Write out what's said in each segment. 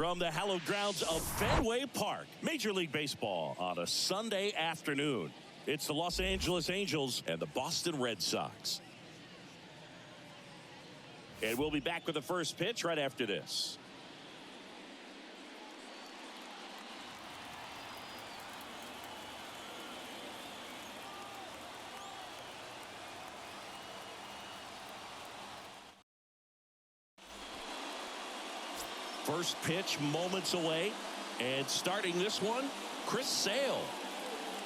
From the hallowed grounds of Fenway Park, Major League Baseball on a Sunday afternoon. It's the Los Angeles Angels and the Boston Red Sox. And we'll be back with the first pitch right after this. First pitch moments away, and starting this one, Chris Sale.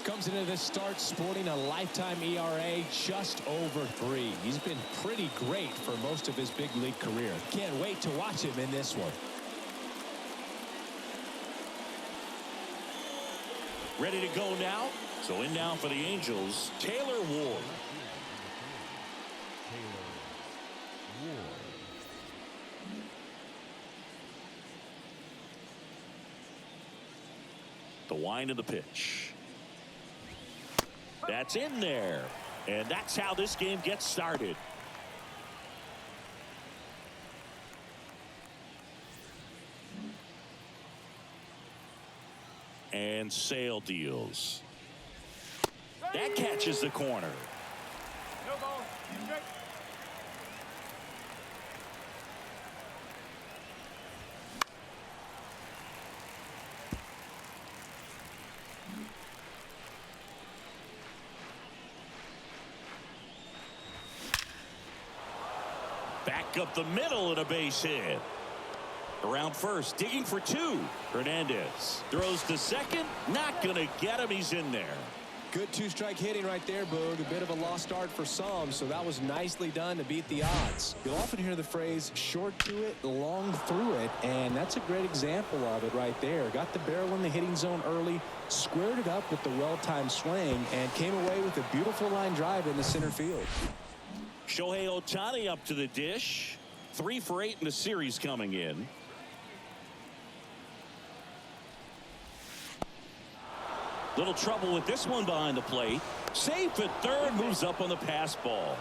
Comes into this start sporting a lifetime ERA just over 3. He's been pretty great for most of his big league career. Can't wait to watch him in this one. Ready to go now. So in now for the Angels, Taylor Ward. The wind of the pitch. That's in there. And that's how this game gets started. And Sale deals. That catches the corner. No ball. Back up the middle and a base hit. Around first, digging for 2. Hernandez throws to second. Not going to get him. He's in there. Good two-strike hitting right there, Boog. A bit of a lost start for some, so that was nicely done to beat the odds. You'll often hear the phrase, short to it, long through it, and that's a great example of it right there. Got the barrel in the hitting zone early, squared it up with the well-timed swing, and came away with a beautiful line drive in the center field. Shohei Ohtani up to the dish. 3 for 8 in the series coming in. Little trouble with this one behind the plate. Safe at third, moves up on the pass ball.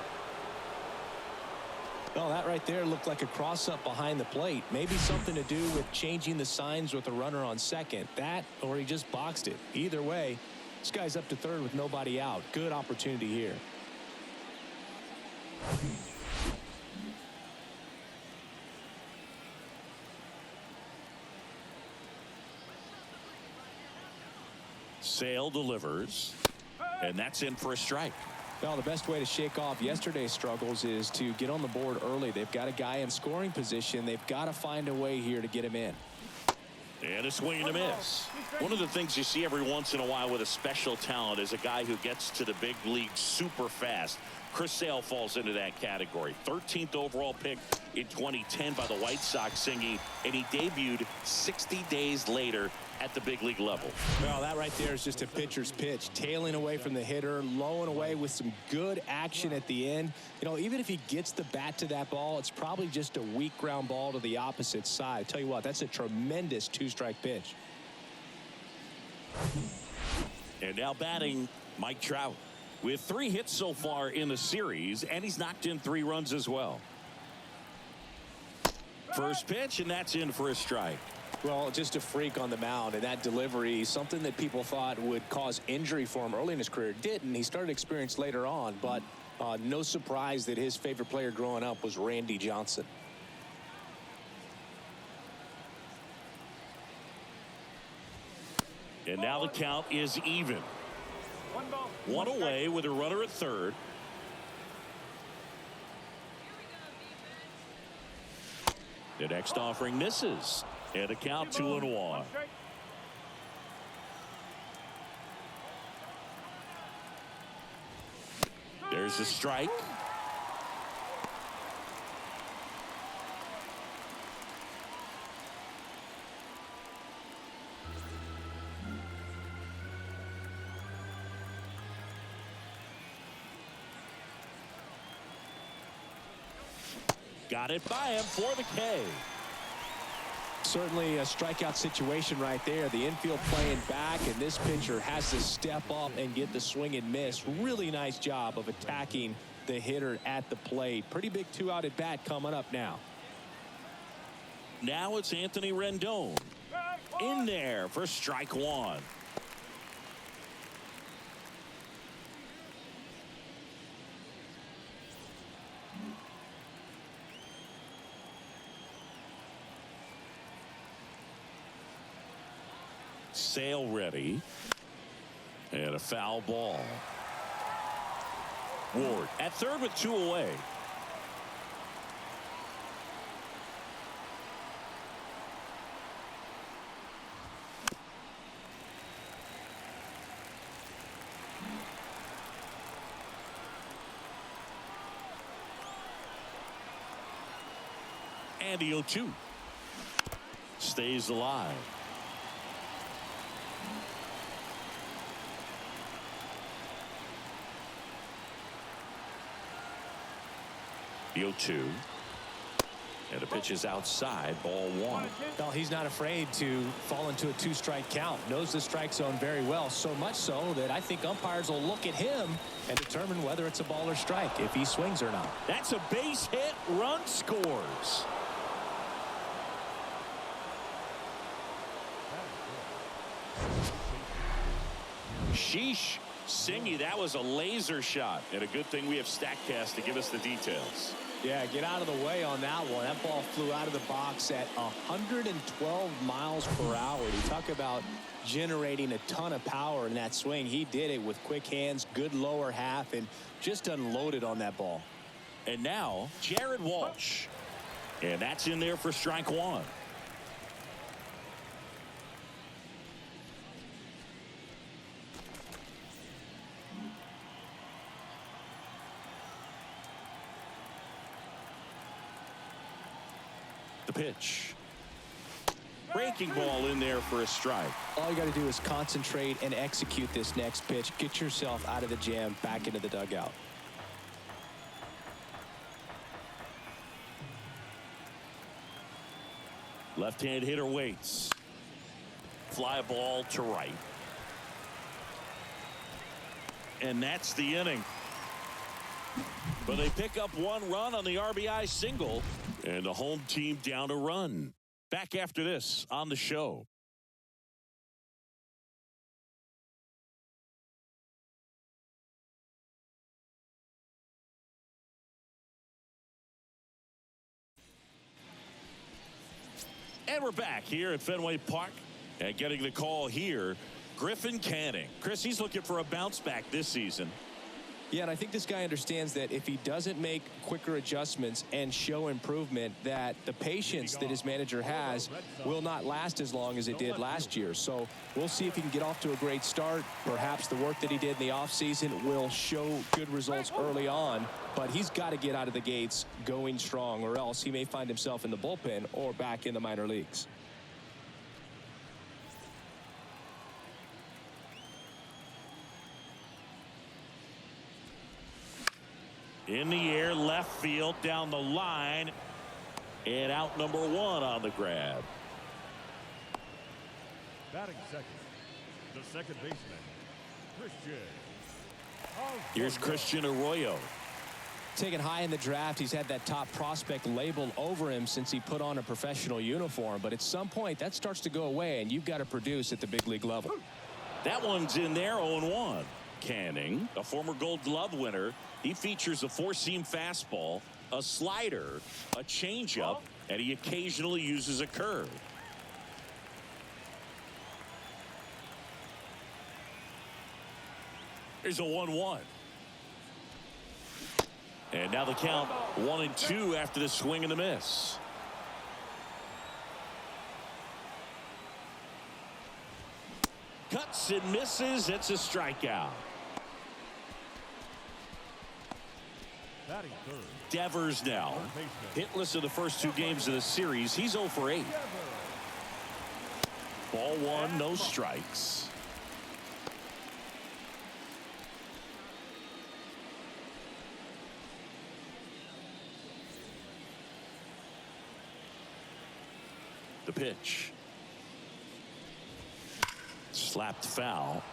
Well, that right there looked like a cross-up behind the plate. Maybe something to do with changing the signs with a runner on second. That, or he just boxed it. Either way, this guy's up to third with nobody out. Good opportunity here. Sale delivers, and that's in for a strike. Well, the best way to shake off yesterday's struggles is to get on the board early. They've got a guy in scoring position. They've got to find a way here to get him in. And a swing and a miss. One of the things you see every once in a while with a special talent is a guy who gets to the big league super fast. Chris Sale falls into that category. 13th overall pick in 2010 by the White Sox singing, and he debuted 60 days later at the big league level. Well, that right there is just a pitcher's pitch. Tailing away from the hitter, lowing away with some good action at the end. You know, even if he gets the bat to that ball, it's probably just a weak ground ball to the opposite side. I tell you what, that's a tremendous two-strike pitch. And now batting, Mike Trout. With 3 hits so far in the series, and he's knocked in 3 runs as well. First pitch, and that's in for a strike. Well, just a freak on the mound, and that delivery, something that people thought would cause injury for him early in his career, didn't. He started experience later on, but no surprise that his favorite player growing up was Randy Johnson. And now the count is even. 1 ball. 1 away with a runner at third. The next offering misses. And a count 2-1. There's a strike. Got it by him for the K. Certainly a strikeout situation right there. The infield playing back, and this pitcher has to step up and get the swing and miss. Really nice job of attacking the hitter at the plate. Pretty big 2-out at bat coming up now. Now it's Anthony Rendon in there for strike one. Sale ready. And a foul ball. Ward at third with 2 away. And the 0-2 stays alive. The 0-2. And the pitch is outside, ball 1. Well, he's not afraid to fall into a 2-strike count. Knows the strike zone very well, so much so that I think umpires will look at him and determine whether it's a ball or strike, if he swings or not. That's a base hit. Run scores. Sheesh. Singy, that was a laser shot. And a good thing we have StatCast to give us the details. Yeah, get out of the way on that one. That ball flew out of the box at 112 miles per hour. You talk about generating a ton of power in that swing. He did it with quick hands, good lower half, and just unloaded on that ball. And now, Jared Walsh. And that's in there for strike one. The pitch. Breaking ball in there for a strike. All you got to do is concentrate and execute this next pitch. Get yourself out of the jam, back into the dugout. Left-hand hitter waits. Fly ball to right. And that's the inning. But they pick up 1 run on the RBI single. And the home team down a run. Back after this on the show. And we're back here at Fenway Park. And getting the call here, Griffin Canning. Chris, he's looking for a bounce back this season. Yeah, and I think this guy understands that if he doesn't make quicker adjustments and show improvement, that the patience that his manager has will not last as long as it did last year. So we'll see if he can get off to a great start. Perhaps the work that he did in the offseason will show good results early on, but he's got to get out of the gates going strong, or else he may find himself in the bullpen or back in the minor leagues. In the air, left field, down the line, and out number 1 on the grab. Batting second, the second baseman, Christian. Here's Christian Arroyo. Taken high in the draft, he's had that top prospect labeled over him since he put on a professional uniform. But at some point, that starts to go away, and you've got to produce at the big league level. That one's in there, 0-1. Canning, a former Gold Glove winner. He features a 4-seam fastball, a slider, a changeup, and he occasionally uses a curve. Here's a 1-1. And now the count 1-2 after the swing and the miss. Cuts and misses. It's a strikeout. Batting third, Devers now hitless in the first 2 games of the series. He's 0 for 8. Ball 1, no strikes. The pitch. Slapped foul.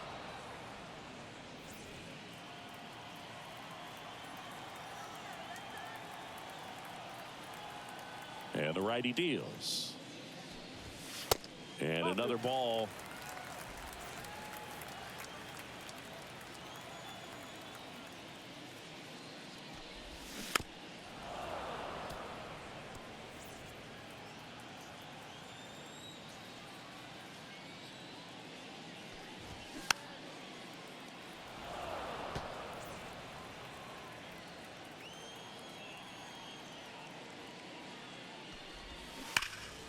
And the righty deals. And another ball.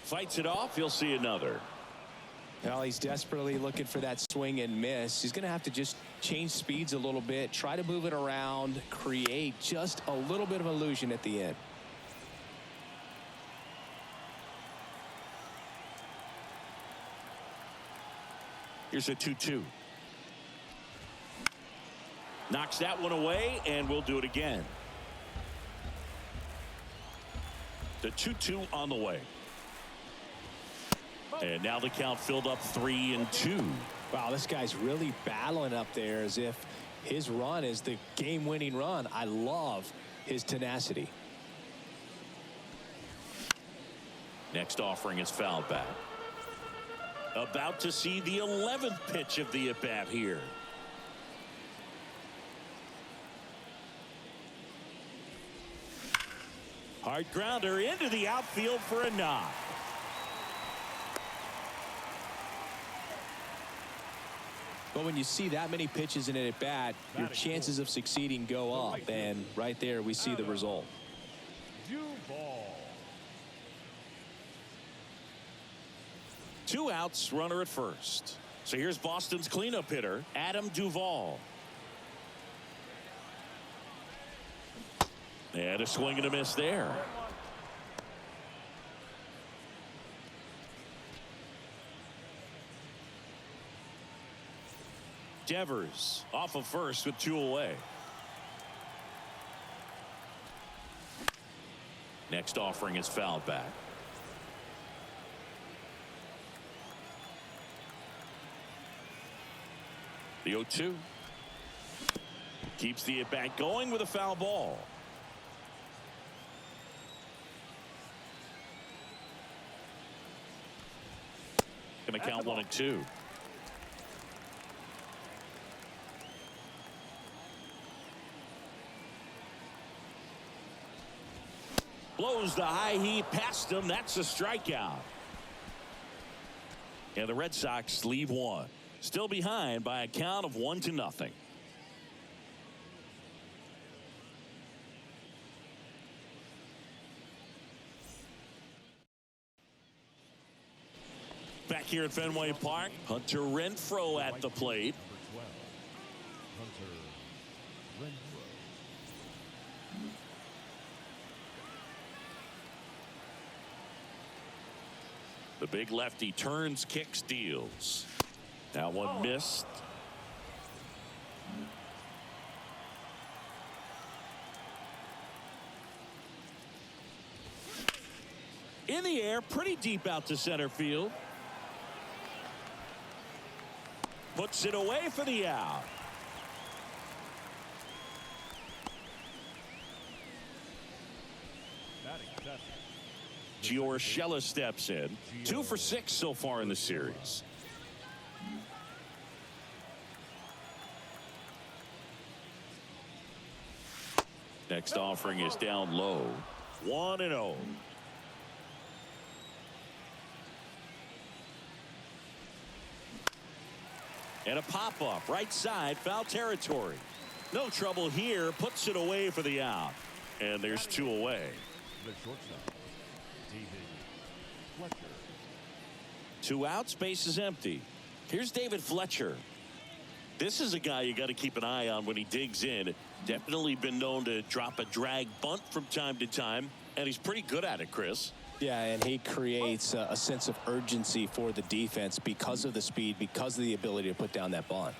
Fights it off. You'll see another. Well, he's desperately looking for that swing and miss. He's going to have to just change speeds a little bit, try to move it around, create just a little bit of illusion at the end. Here's a 2-2. Knocks that one away, and we'll do it again. The 2-2 on the way. And now the count filled up 3-2. Wow, this guy's really battling up there as if his run is the game-winning run. I love his tenacity. Next offering is fouled back. About to see the 11th pitch of the at-bat here. Hard grounder into the outfield for a knock. But when you see that many pitches in an at-bat, your chances of succeeding go up. And right there, we see the result. Duvall. 2 outs, runner at first. So here's Boston's cleanup hitter, Adam Duvall. And a swing and a miss there. Devers off of first with 2 away. Next offering is fouled back. The 0-2 keeps the at bat going with a foul ball. Going to count 1-2. Blows the high heat past him. That's a strikeout. And the Red Sox leave one. Still behind by a count of 1-0. Back here at Fenway Park, Hunter Renfroe at the plate. Number 12. Hunter Renfroe. The big lefty turns, kicks, deals. That one missed. In the air, pretty deep out to center field. Puts it away for the out. Batting seventh. Giorgella steps in. 2 for 6 so far in the series. Next offering is down low. 1-0. And a pop-up right side, foul territory. No trouble here, puts it away for the out. And there's 2 away. The shortstop, David Fletcher. 2 outs, base is empty. Here's David Fletcher. This is a guy you got to keep an eye on when he digs in. Definitely been known to drop a drag bunt from time to time, and he's pretty good at it, Chris. Yeah, and he creates a sense of urgency for the defense because of the speed, because of the ability to put down that bunt.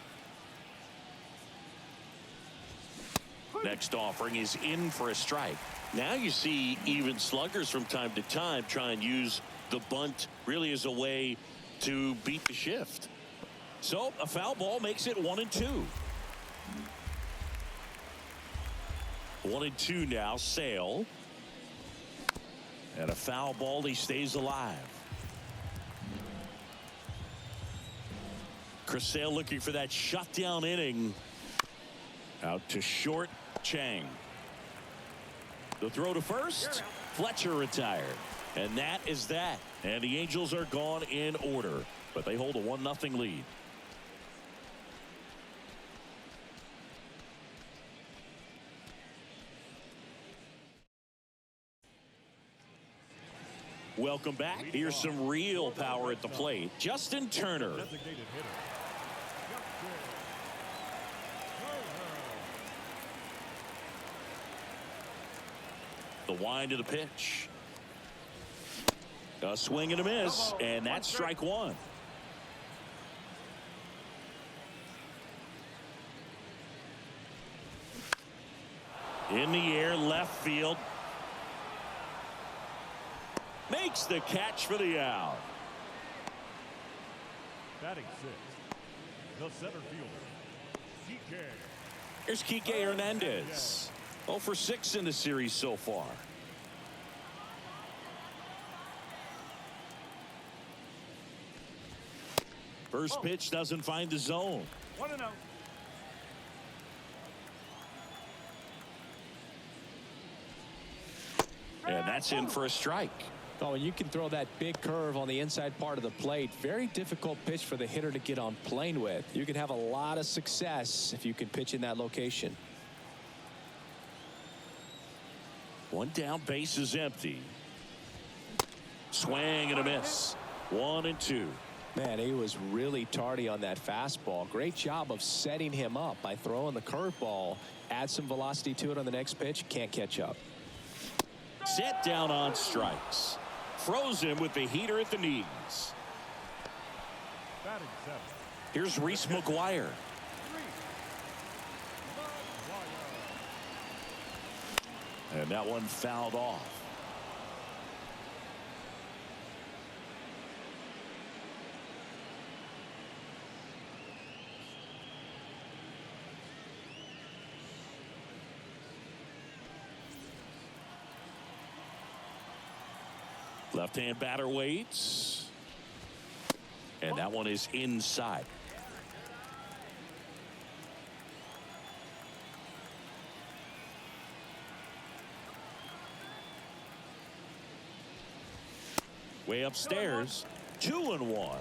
Next offering is in for a strike. Now you see even sluggers from time to time try and use the bunt really as a way to beat the shift. So a foul ball makes it 1-2. 1-2 now. Sale. And a foul ball. He stays alive. Chris Sale looking for that shutdown inning. Out to short, Chang. The throw to first. Fletcher retired. And that is that. And the Angels are gone in order. But they hold a 1-0 lead. Welcome back. Here's some real power at the plate. Justin Turner. Designated hitter. The wind of the pitch. A swing and a miss, and that's strike one. In the air, left field. Makes the catch for the out. Batting sixth, the center fielder, Kike. Here's Kike Hernandez. 0 for 6 in the series so far. First pitch doesn't find the zone. 1-0. And that's in for a strike. Oh, and you can throw that big curve on the inside part of the plate. Very difficult pitch for the hitter to get on plane with. You can have a lot of success if you can pitch in that location. One down, base is empty. Swing and a miss. 1-2. Man, he was really tardy on that fastball. Great job of setting him up by throwing the curveball. Add some velocity to it on the next pitch. Can't catch up. Set down on strikes. Froze him with the heater at the knees. Batting seventh, Here's Reese McGuire. And that one fouled off. Left-hand batter waits. And that one is inside. Way upstairs. 2-1.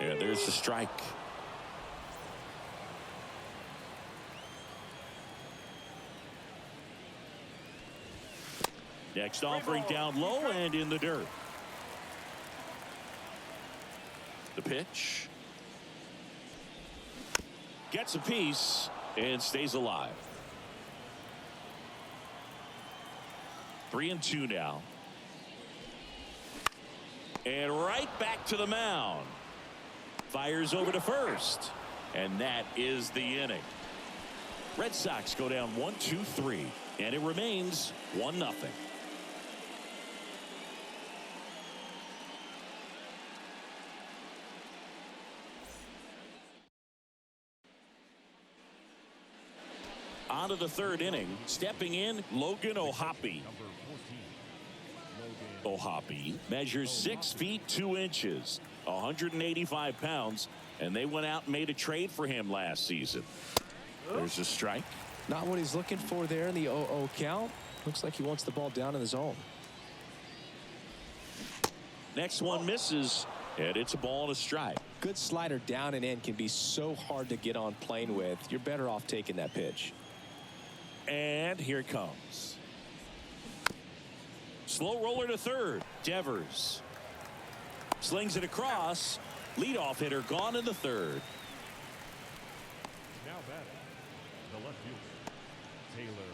And there's the strike. Next offering down low and in the dirt. The pitch. Gets a piece and stays alive. 3-2 now. And right back to the mound. Fires over to first. And that is the inning. Red Sox go down 1-2-3. And it remains 1-0. On to the third inning. Stepping in, Logan O'Hoppe. number 14, Logan. O'Hoppe measures 6 feet 2 inches, 185 pounds, and they went out and made a trade for him last season. There's a strike. Not what he's looking for there in the 0-0 count. Looks like he wants the ball down in the zone. Next one misses, and it's a ball and a strike. Good slider down and in can be so hard to get on plane with. You're better off taking that pitch. And here it comes. Slow roller to third. Devers slings it across. Leadoff hitter gone in the third. Now batting, the left fielder, Taylor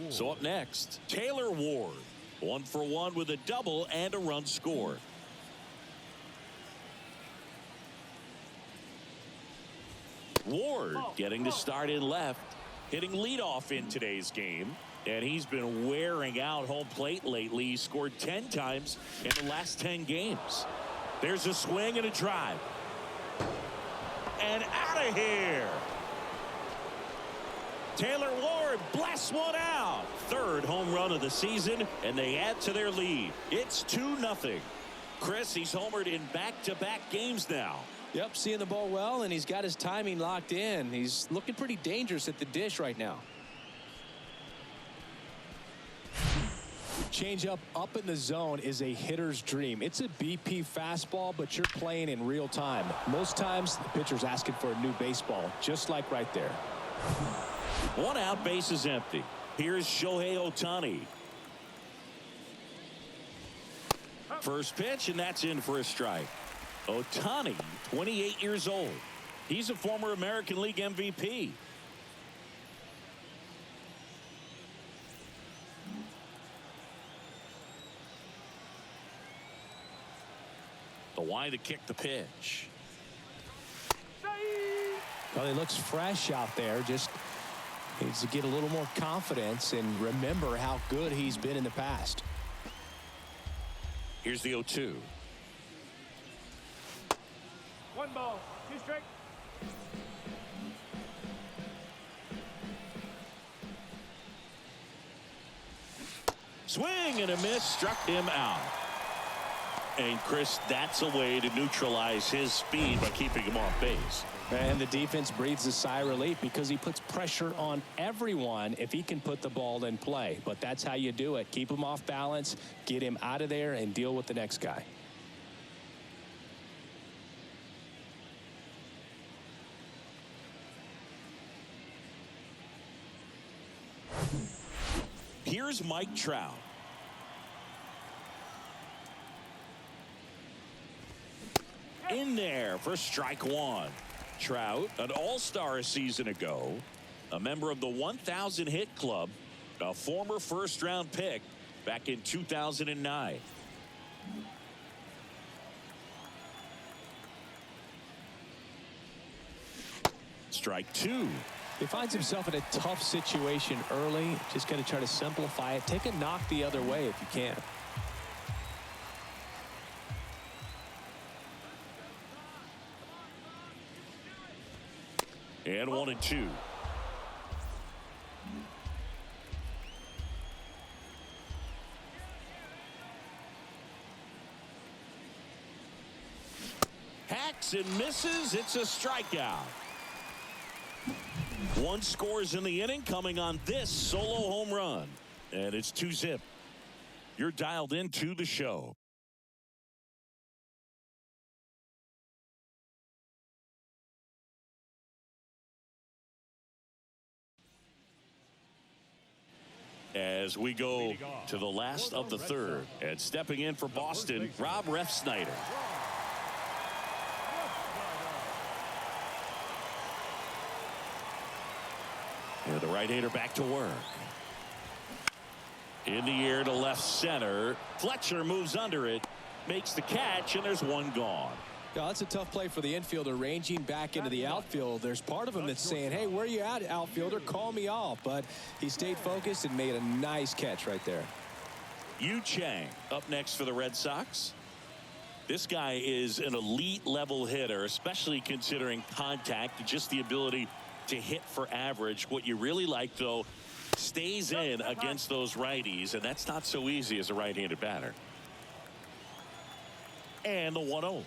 Ward. So up next, Taylor Ward. 1 for 1 with a double and a run scored. Ward getting the start in left. Hitting leadoff in today's game. And he's been wearing out home plate lately. He scored 10 times in the last 10 games. There's a swing and a drive. And out of here. Taylor Ward blasts one out. Third home run of the season, and they add to their lead. It's 2-0. Chris, he's homered in back-to-back games now. Yep, seeing the ball well, and he's got his timing locked in. He's looking pretty dangerous at the dish right now. Changeup up in the zone is a hitter's dream. It's a BP fastball, but you're playing in real time. Most times, the pitcher's asking for a new baseball, just like right there. One out, base is empty. Here's Shohei Ohtani. First pitch, and that's in for a strike. Ohtani, 28 years old. He's a former American League MVP. The wide to kick the pitch. Well, he looks fresh out there. Just needs to get a little more confidence and remember how good he's been in the past. Here's the 0-2. 1 ball, 2 strikes. Swing and a miss, struck him out. And Chris, that's a way to neutralize his speed by keeping him off base. And the defense breathes a sigh of relief because he puts pressure on everyone if he can put the ball in play. But that's how you do it. Keep him off balance, get him out of there, and deal with the next guy. Here's Mike Trout. In there for strike one. Trout, an all-star a season ago, a member of the 1,000 hit club, a former first-round pick back in 2009. Strike two. He finds himself in a tough situation early. Just got to try to simplify it. Take a knock the other way if you can. And 1-2. Hacks and misses. It's a strikeout. One scores in the inning coming on this solo home run. And it's 2-zip. You're dialed into the show. As we go to the last of the third, and stepping in for Boston, Rob Refsnyder. And the right-hander back to work. In the air to left center. Fletcher moves under it, makes the catch, and there's one gone. Yeah, that's a tough play for the infielder, ranging back into the outfield. There's part of him that's saying, hey, where you at, outfielder? Call me off. But he stayed focused and made a nice catch right there. Yu Chang up next for the Red Sox. This guy is an elite level hitter, especially considering contact and just the ability to hit for average. What you really like, though, stays in against those righties, and that's not so easy as a right-handed batter. And the 1-0.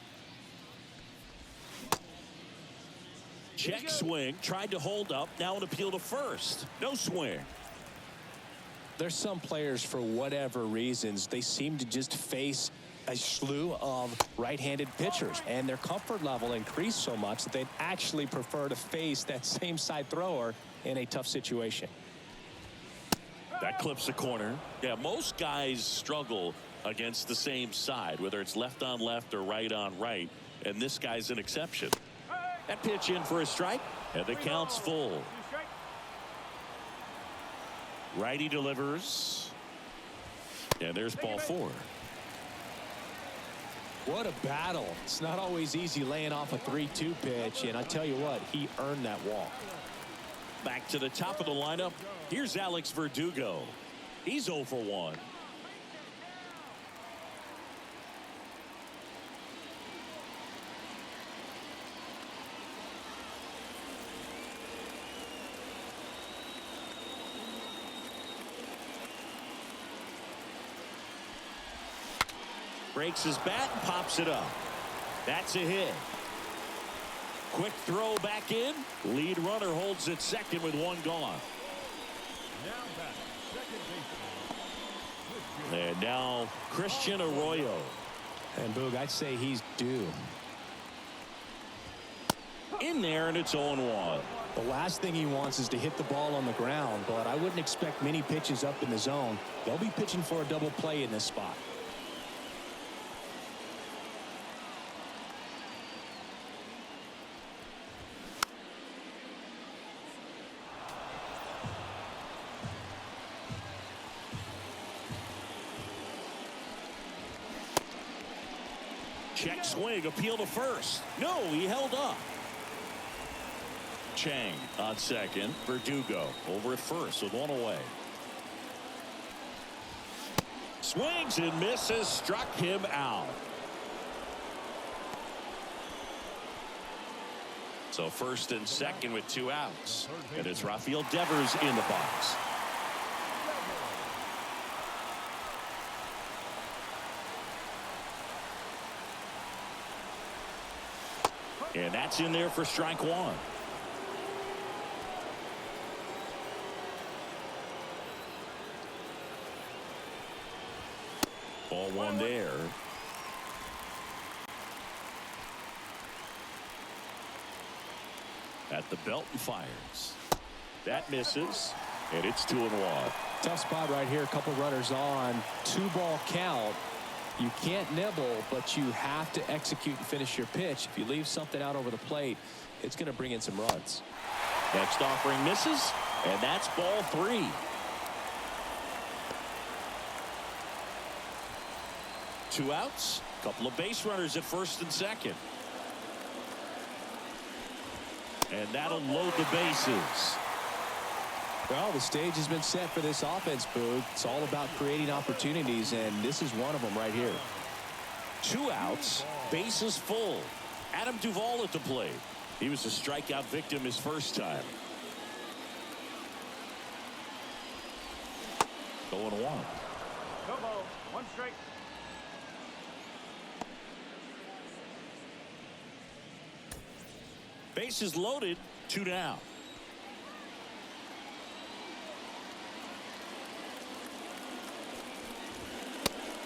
Check swing, tried to hold up, now an appeal to first. No swing. There's some players, for whatever reasons, they seem to just face a slew of right-handed pitchers, and their comfort level increased so much that they'd actually prefer to face that same side thrower in a tough situation. That clips the corner. Yeah, most guys struggle against the same side, whether it's left on left or right on right, and this guy's an exception. That pitch in for a strike, and the count's full. Righty delivers, and there's ball 4. What a battle. It's not always easy laying off a 3-2 pitch, and I tell you what, he earned that walk. Back to the top of the lineup. Here's Alex Verdugo. He's 0 for 1. Breaks his bat and pops it up. That's a hit. Quick throw back in. Lead runner holds at second with one gone. Now back, second baseman. And now Christian Arroyo. And Boog, I'd say he's due. In there, and it's 0-1. The last thing he wants is to hit the ball on the ground, but I wouldn't expect many pitches up in the zone. They'll be pitching for a double play in this spot. Check swing, appeal to first. No, he held up. Chang on second. Verdugo over at first with one away. Swings and misses. Struck him out. So first and second with 2 outs. And it's Rafael Devers in the box. And that's in there for strike one. Ball one there. At the belt and fires. That misses. And it's 2-1. Tough spot right here. A couple runners on. 2-ball count. You can't nibble, but you have to execute and finish your pitch. If you leave something out over the plate, it's going to bring in some runs. Next offering misses, and that's ball 3. Two outs, couple of base runners at first and second. And that'll load the bases. Well, the stage has been set for this offense, Boog. It's all about creating opportunities, and this is one of them right here. 2 outs, bases full. Adam Duvall at the plate. He was a strikeout victim his first time. 0-1. No ball. 1 strike. Bases loaded, 2 down.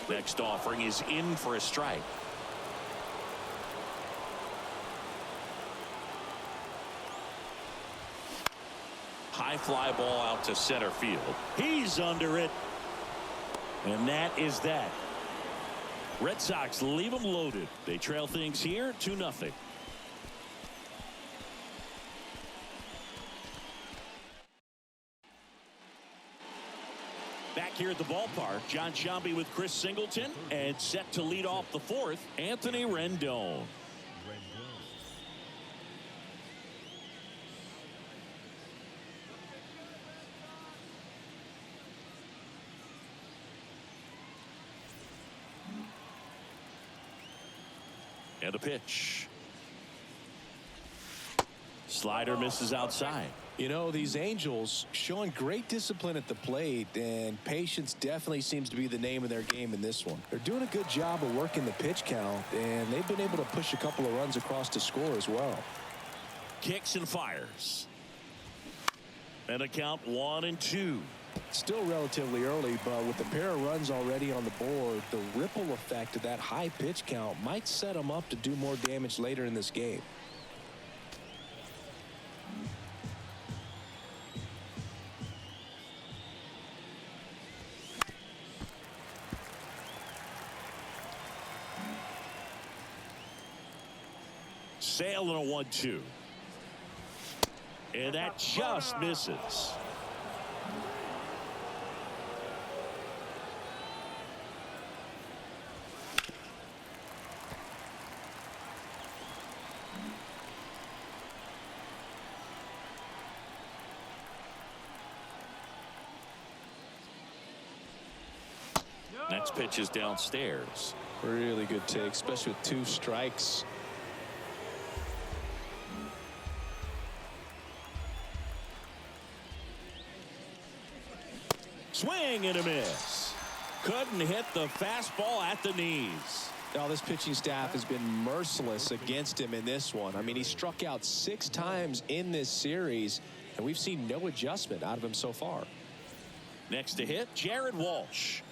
Next offering is in for a strike. High fly ball out to center field. He's under it. And that is that. Red Sox leave them loaded. They trail things here 2-0. Back here at the ballpark, John Sciambi with Chris Singleton, and set to lead off the 4th, Anthony Rendon. And a pitch. Slider misses outside. You know, these Angels showing great discipline at the plate, and patience definitely seems to be the name of their game in this one. They're doing a good job of working the pitch count, and they've been able to push a couple of runs across to score as well. Kicks and fires. And a count 1-2. Still relatively early, but with a pair of runs already on the board, the ripple effect of that high pitch count might set them up to do more damage later in this game. Sale and a 1-2. And that just misses. Next pitch is downstairs. Really good take, especially with 2 strikes. Swing and a miss. Couldn't hit the fastball at the knees. Now, this pitching staff has been merciless against him in this one. I mean, he struck out 6 times in this series, and we've seen no adjustment out of him so far. Next to hit, Jared Walsh.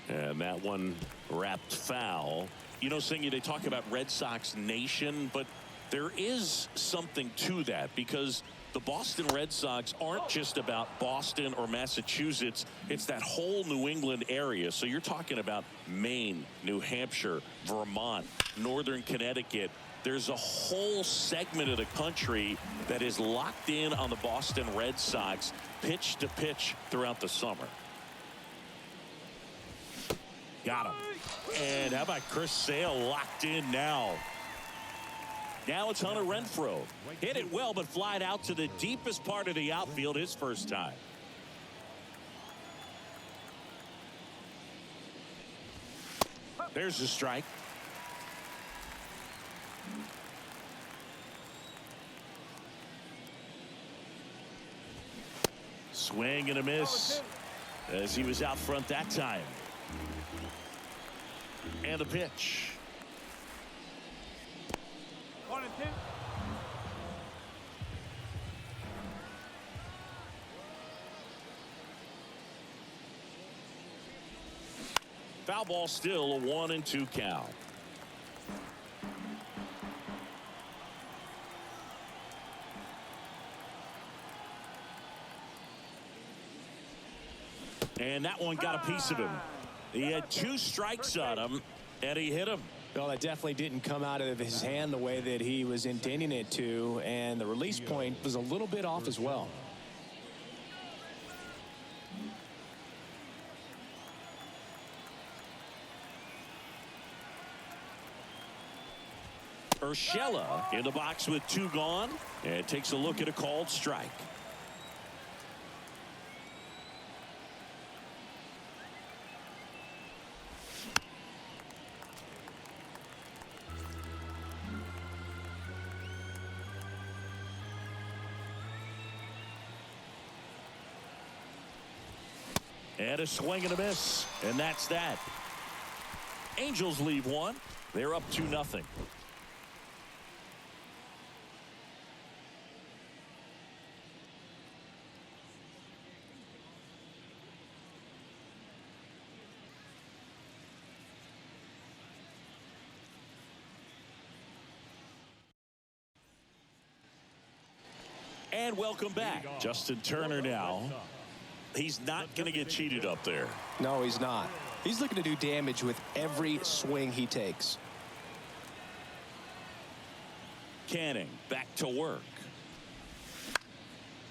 And that one wrapped foul. You know, Singy, they talk about Red Sox Nation, but there is something to that because the Boston Red Sox aren't just about Boston or Massachusetts. It's that whole New England area. So you're talking about Maine, New Hampshire, Vermont, Northern Connecticut. There's a whole segment of the country that is locked in on the Boston Red Sox pitch to pitch throughout the summer. Got him. And how about Chris Sale locked in now? Now it's Hunter Renfroe. Hit it well, but flied out to the deepest part of the outfield his first time. There's the strike. Swing and a miss as he was out front that time. And a pitch. 1-2. Foul ball, still a 1-2 count. And that one got a piece of him. He had 2 strikes on him, and he hit him. Well, that definitely didn't come out of his hand the way that he was intending it to, and the release point was a little bit off as well. Urshela in the box with 2 gone, and takes a look at a called strike. And a swing and a miss, and that's that. Angels leave 1. They're up 2-0. And welcome back. Justin Turner now. He's not going to get cheated up there. No, he's not. He's looking to do damage with every swing he takes. Canning back to work.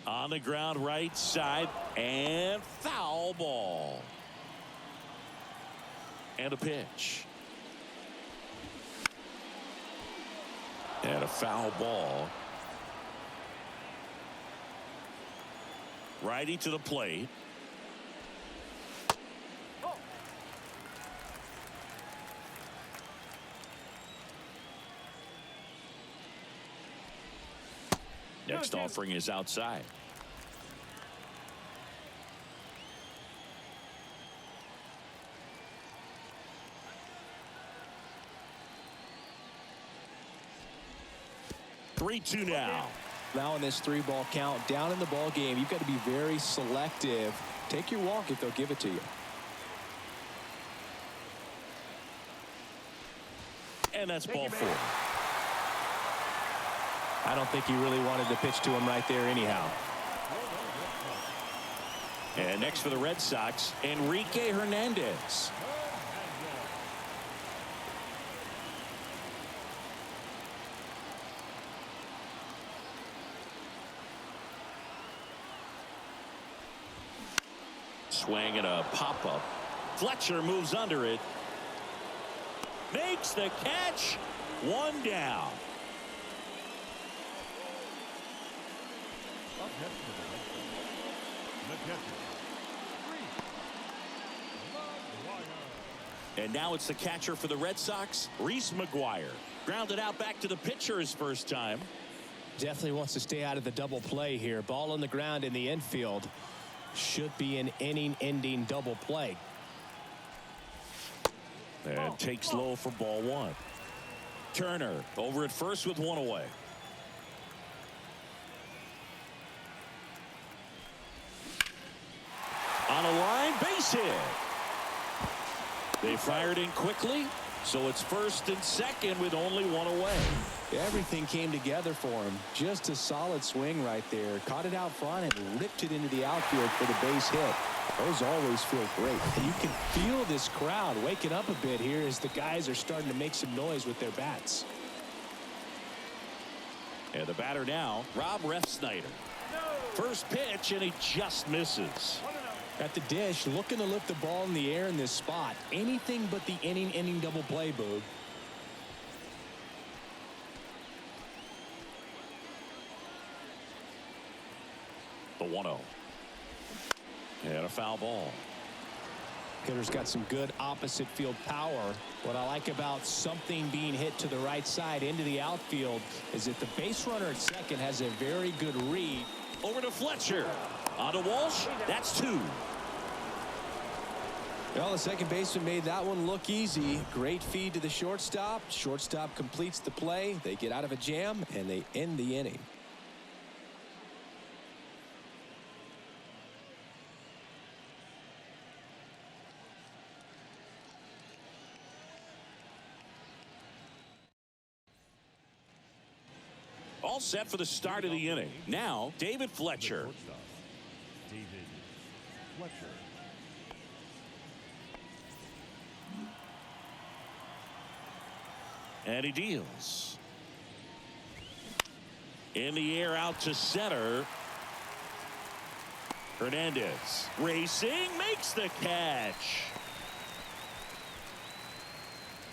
On the ground right side, and foul ball. And a pitch. And a foul ball. Righty to the plate. Next offering is outside. Three-two now. Now in this 3-ball count, down in the ball game, you've got to be very selective. Take your walk if they'll give it to you. And that's ball 4. I don't think he really wanted to pitch to him right there anyhow. And next for the Red Sox, Enrique Hernandez. Swing and a pop-up. Fletcher moves under it. Makes the catch. 1 down. And now it's the catcher for the Red Sox, Reese McGuire. Grounded out back to the pitcher his first time. Definitely wants to stay out of the double play here. Ball on the ground in the infield. Should be an inning-ending double play. And takes low for ball one. Turner over at first with one away. On a line, base hit. They fired in quickly, so it's first and second with only one away. Everything came together for him. Just a solid swing right there. Caught it out front and ripped it into the outfield for the base hit. Those always feel great. And you can feel this crowd waking up a bit here as the guys are starting to make some noise with their bats. And the batter now, Rob Refsnyder. First pitch, and he just misses. At the dish, looking to lift the ball in the air in this spot. Anything but the inning double play, Boog. The 1-0. And a foul ball. Hitter's got some good opposite field power. What I like about something being hit to the right side into the outfield is that the base runner at second has a very good read. Over to Fletcher. On to Walsh. That's two. Well, the second baseman made that one look easy. Great feed to the shortstop. Shortstop completes the play. They get out of a jam, and they end the inning. All set for the start of the inning. Now, David Fletcher. David Fletcher. And he deals. In the air out to center. Hernandez racing, makes the catch.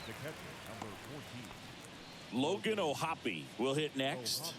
The catcher, number 14. Logan O'Hoppe will hit next.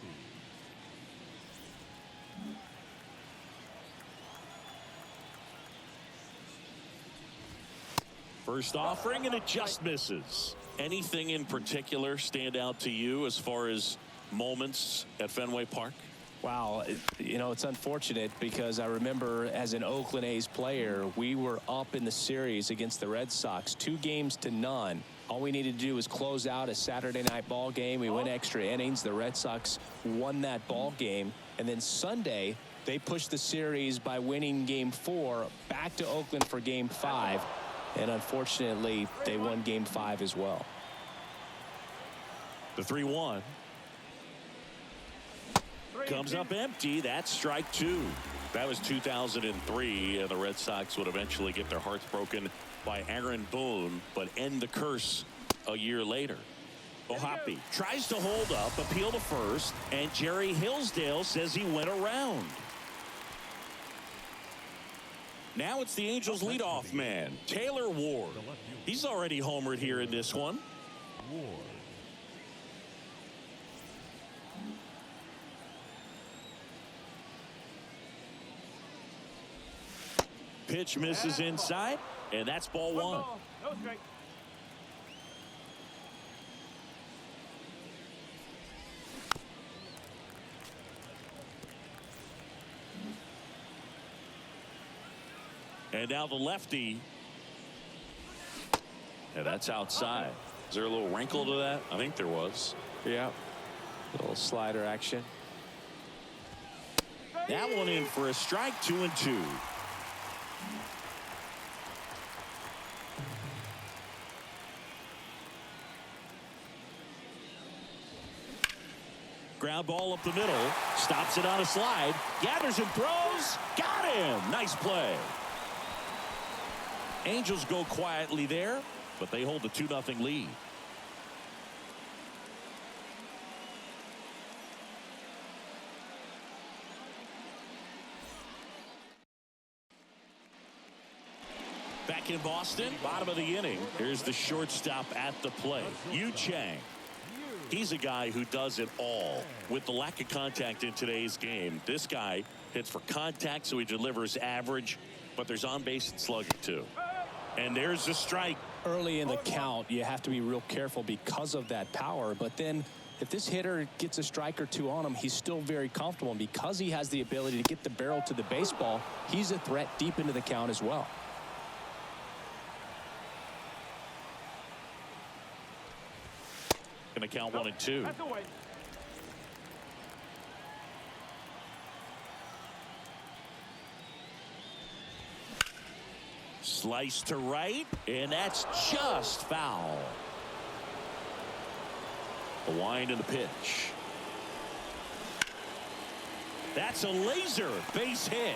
First offering, and it just misses. Anything in particular stand out to you as far as moments at Fenway Park? Wow, you know, it's unfortunate because I remember as an Oakland A's player, we were up in the series against the Red Sox, 2-0. All we needed to do was close out a Saturday night ball game. We went extra innings. The Red Sox won that ball game. And then Sunday, they pushed the series by winning Game 4 back to Oakland for Game 5. And unfortunately, they won Game 5 as well. The 3-1. Comes up empty. That's strike two. That was 2003, and the Red Sox would eventually get their hearts broken by Aaron Boone, but end the curse a year later. O'Hoppe tries to hold up, appeal to first, and Jerry Hillsdale says he went around. Now it's the Angels leadoff man, Taylor Ward. He's already homered here in this one. Ward. Pitch misses inside, and that's ball one. No strike. And now the lefty. And that's outside. Is there a little wrinkle to that? I think there was. Yeah. A little slider action. That one in for a strike, 2-2. Ground ball up the middle. Stops it on a slide. Gathers and throws. Got him. Nice play. Angels go quietly there, but they hold the 2-0 lead. Back in Boston, bottom of the inning. Here's the shortstop at the plate, Yu Chang. He's a guy who does it all. With the lack of contact in today's game, this guy hits for contact, so he delivers average, but there's on base and slugging too. And there's the strike. Early in the count, you have to be real careful because of that power, but then If this hitter gets a strike or two on him, he's still very comfortable. And because he has the ability to get the barrel to the baseball, he's a threat deep into the count as well. Going to count 1 and 2. That's away. Slice to right, and that's just foul. The wind and the pitch. That's a laser base hit.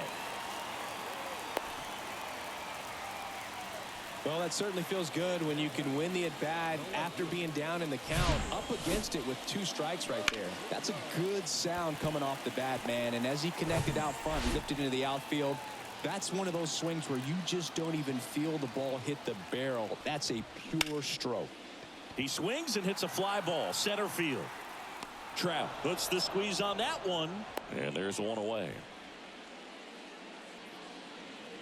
Well, that certainly feels good when you can win the at-bat after being down in the count, up against it with 2 strikes right there. That's a good sound coming off the bat, man. And as he connected out front and lifted into the outfield, that's one of those swings where you just don't even feel the ball hit the barrel. That's a pure stroke. He swings and hits a fly ball, center field. Trout puts the squeeze on that one, and there's one away.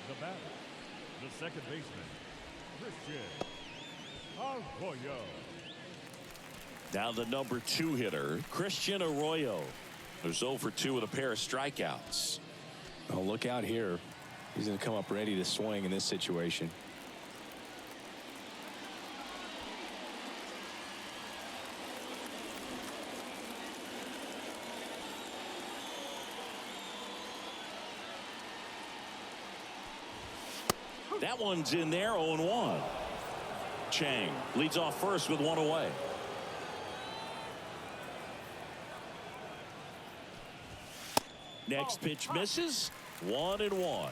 The batter, the second baseman, Christian Arroyo. Now the number 2 hitter, Christian Arroyo, who's 0 for 2 with a pair of strikeouts. Oh, look out here. He's going to come up ready to swing in this situation. That one's in there, 0-1. Chang leads off first with 1 away. Next pitch misses, 1-1.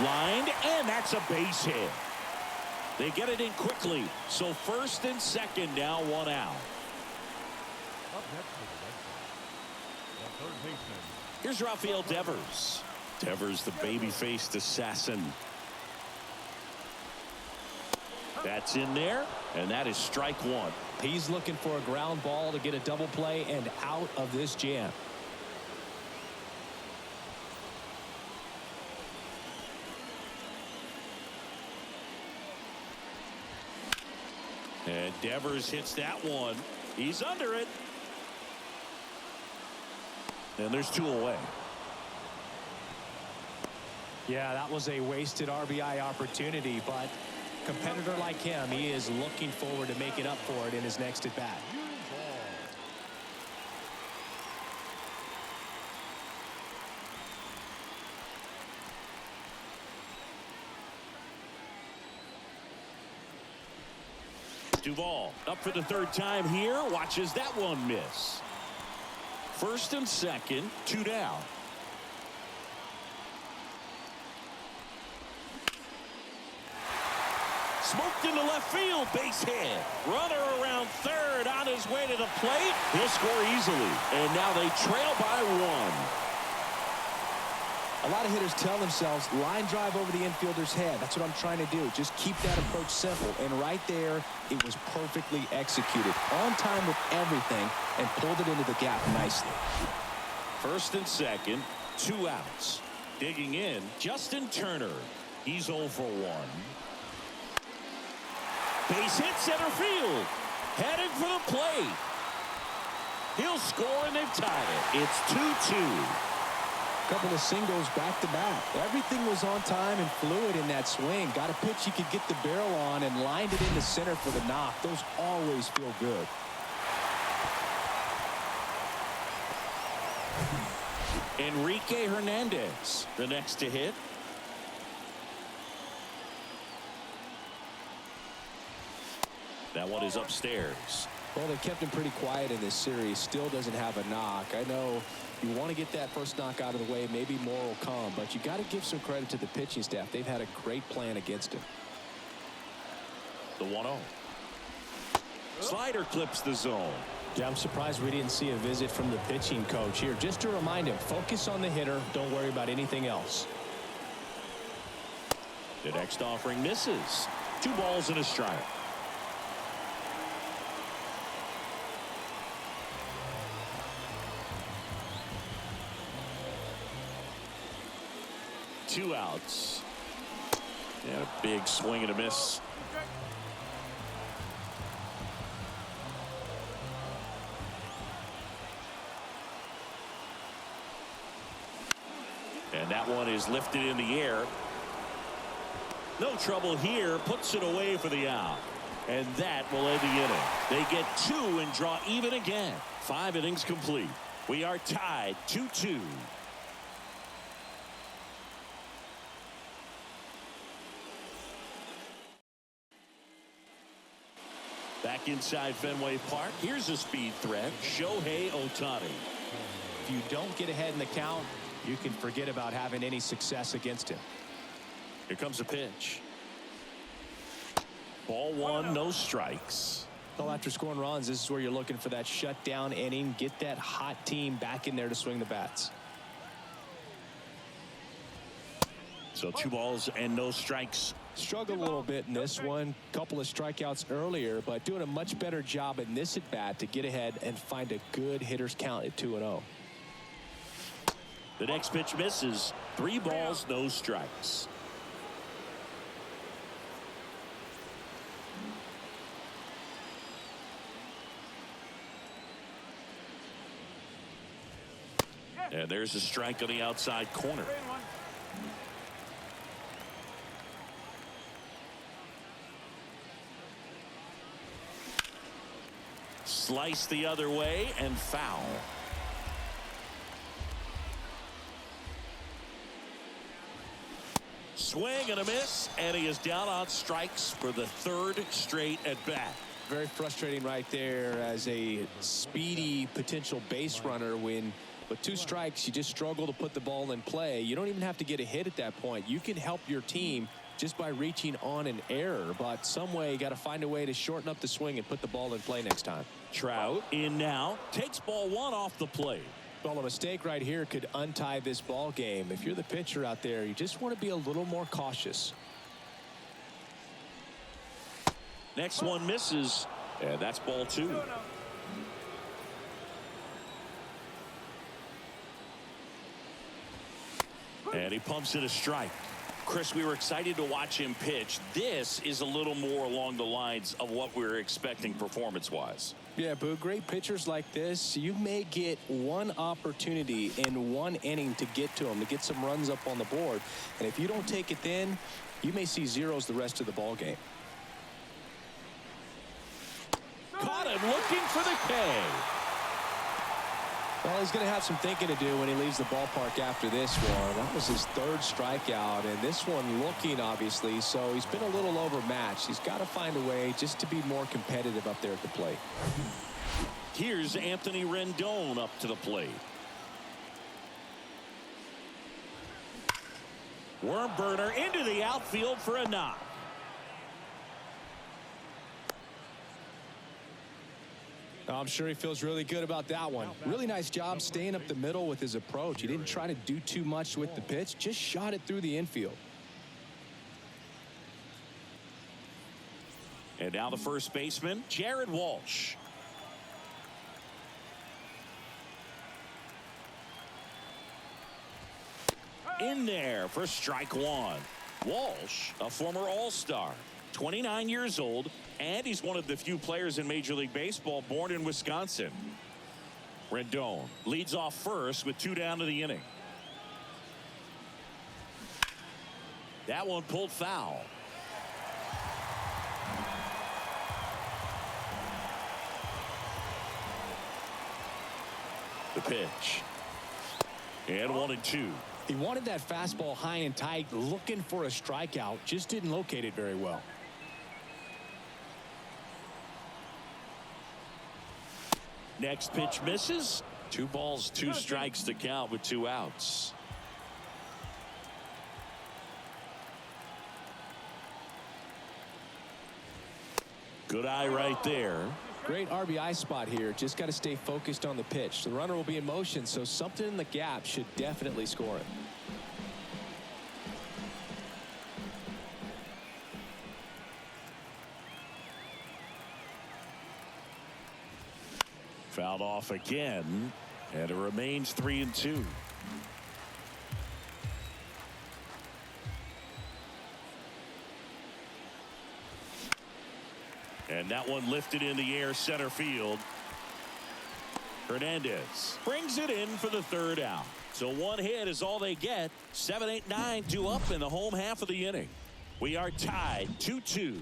Lined, and that's a base hit. They get it in quickly, so first and second now, 1 out. Up next to the Red Sox, the third baseman. Here's Rafael Devers. Devers, the baby-faced assassin. That's in there, and that is strike 1. He's looking for a ground ball to get a double play and out of this jam. And Devers hits that one. He's under it. And there's 2 away. Yeah, that was a wasted RBI opportunity, but competitor like him, he is looking forward to making up for it in his next at bat. Duvall up for the 3rd time here, watches that one miss. First and second, 2 down. Smoked into left field, base hit. Runner around third on his way to the plate. He'll score easily, and now they trail by 1. A lot of hitters tell themselves, line drive over the infielder's head. That's what I'm trying to do. Just keep that approach simple. And right there, it was perfectly executed. On time with everything, and pulled it into the gap nicely. First and second, 2 outs. Digging in, Justin Turner. He's 0 for 1. Base hit center field. Headed for the plate. He'll score, and they've tied it. It's 2-2. Couple of singles back-to-back. Everything was on time and fluid in that swing. Got a pitch he could get the barrel on and lined it into center for the knock. Those always feel good. Enrique Hernandez, the next to hit. That one is upstairs. Well, they kept him pretty quiet in this series. Still doesn't have a knock. I know you want to get that first knock out of the way. Maybe more will come, but you got to give some credit to the pitching staff. They've had a great plan against him. The 1-0. Slider clips the zone. Yeah, I'm surprised we didn't see a visit from the pitching coach here. Just to remind him, focus on the hitter. Don't worry about anything else. The next offering misses. 2 balls and a strike. 2 outs. And a big swing and a miss. And that one is lifted in the air. No trouble here. Puts it away for the out. And that will end the inning. They get 2 and draw even again. 5 innings complete. We are tied 2-2. Back inside Fenway Park. Here's a speed threat. Shohei Ohtani. If you don't get ahead in the count, you can forget about having any success against him. Here comes a pitch. Ball 1, no strikes. Well, after scoring runs, this is where you're looking for that shutdown inning. Get that hot team back in there to swing the bats. So 2 balls and no strikes. Struggled a little bit in this one. Couple of strikeouts earlier, but doing a much better job in this at bat to get ahead and find a good hitter's count at 2-0. The next pitch misses. 3 balls, no strikes. And there's a strike on the outside corner. Slice the other way and foul. Swing and a miss, and he is down on strikes for the 3rd straight at bat. Very frustrating right there as a speedy potential base runner. When with 2 strikes, you just struggle to put the ball in play. You don't even have to get a hit at that point. You can help your team just by reaching on an error, but some way you got to find a way to shorten up the swing and put the ball in play next time. Trout in now, takes ball 1 off the plate. Well, a mistake right here could untie this ball game. If you're the pitcher out there, you just want to be a little more cautious. Next one misses, and that's ball 2. And he pumps it a strike. Chris, we were excited to watch him pitch. This is a little more along the lines of what we were expecting performance-wise. Yeah, Boo, great pitchers like this, you may get one opportunity in one inning to get to them, to get some runs up on the board. And if you don't take it then, you may see zeros the rest of the ball game. Caught him looking for the K. Well, he's going to have some thinking to do when he leaves the ballpark after this one. That was his 3rd strikeout, and this one looking, obviously, so he's been a little overmatched. He's got to find a way just to be more competitive up there at the plate. Here's Anthony Rendon up to the plate. Worm burner into the outfield for a knock. I'm sure he feels really good about that one. Really nice job staying up the middle with his approach. He didn't try to do too much with the pitch, just shot it through the infield. And now the first baseman, Jared Walsh. In there for strike 1. Walsh, a former All-Star, 29 years old, and he's one of the few players in Major League Baseball born in Wisconsin. Rendon leads off first with 2 down to the inning. That one pulled foul. The pitch. And 1-2. He wanted that fastball high and tight, looking for a strikeout, just didn't locate it very well. Next pitch misses. 2 balls, 2 strikes to count with 2 outs. Good eye right there. Great RBI spot here. Just got to stay focused on the pitch. The runner will be in motion, so something in the gap should definitely score it. Fouled off again, and it remains 3-2. And that one lifted in the air center field. Hernandez brings it in for the third out. So one hit is all they get. 7, 8, 9 due up in the home half of the inning. We are tied 2-2.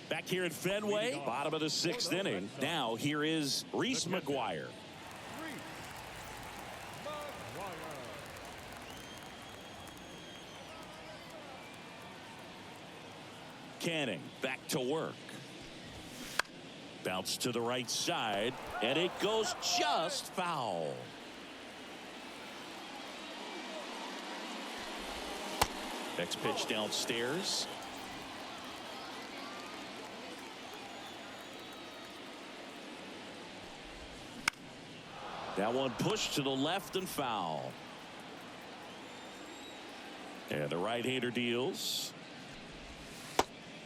Back here at Fenway, bottom of the 6th inning. Now here is Reese McGuire. Canning back to work. Bounce to the right side, and it goes just foul. Next pitch downstairs. That one pushed to the left and foul. And the right-hander deals.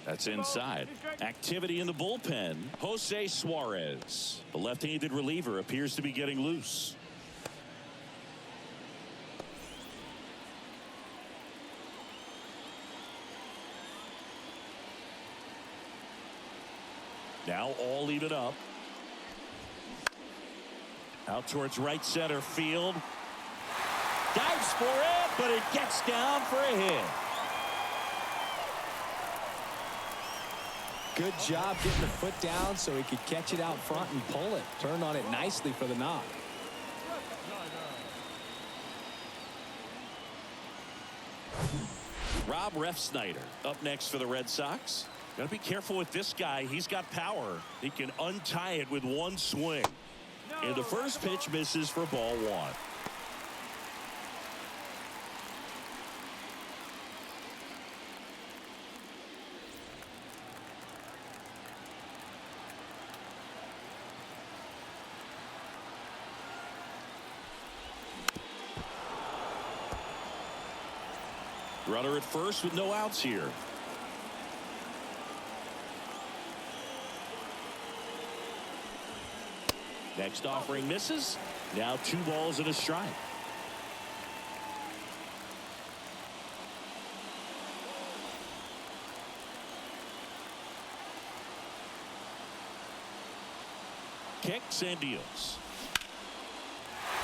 That's inside. Activity in the bullpen. Jose Suarez. The left-handed reliever appears to be getting loose. Now all even up. Out towards right center field. Dives for it, but it gets down for a hit. Good job getting the foot down so he could catch it out front and pull it. Turned on it nicely for the knock. Rob Refsnyder up next for the Red Sox. Got to be careful with this guy. He's got power. He can untie it with one swing. And the first pitch misses for ball 1. Runner at first with no outs here. Next offering misses. Now 2 balls and a strike. Kicks and deals.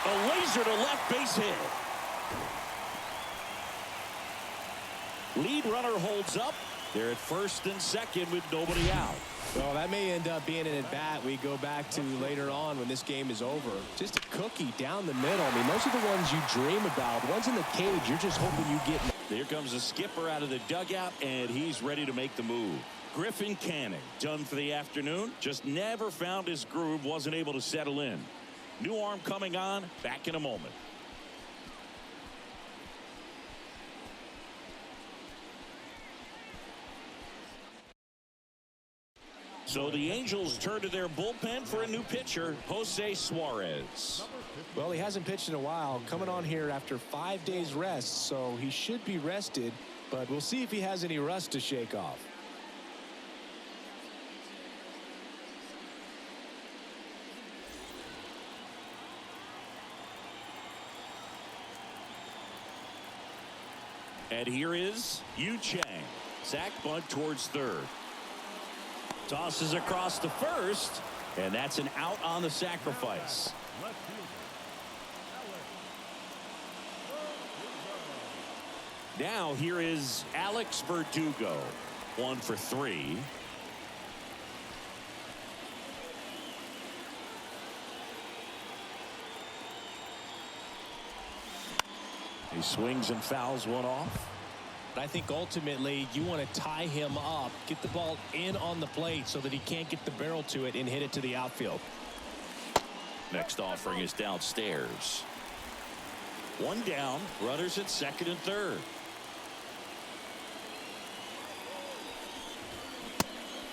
A laser to left base hit. Lead runner holds up. They're at first and second with nobody out. Well, that may end up being an at-bat we go back to later on when this game is over. Just a cookie down the middle. I mean, those are the ones you dream about. Ones in the cage, you're just hoping you get. Here comes the skipper out of the dugout, and he's ready to make the move. Griffin Canning, done for the afternoon. Just never found his groove, wasn't able to settle in. New arm coming on, back in a moment. So the Angels turn to their bullpen for a new pitcher, Jose Suarez. Well, he hasn't pitched in a while, coming on here after 5 days rest, so he should be rested, but we'll see if he has any rust to shake off. And here is Yu Chang. Sack bunt towards third. Tosses across to first, and that's an out on the sacrifice. Now here is Alex Verdugo. 1 for 3. He swings and fouls one off. I think ultimately you want to tie him up, get the ball in on the plate so that he can't get the barrel to it and hit it to the outfield. Next offering is downstairs. 1 down, runners at second and third.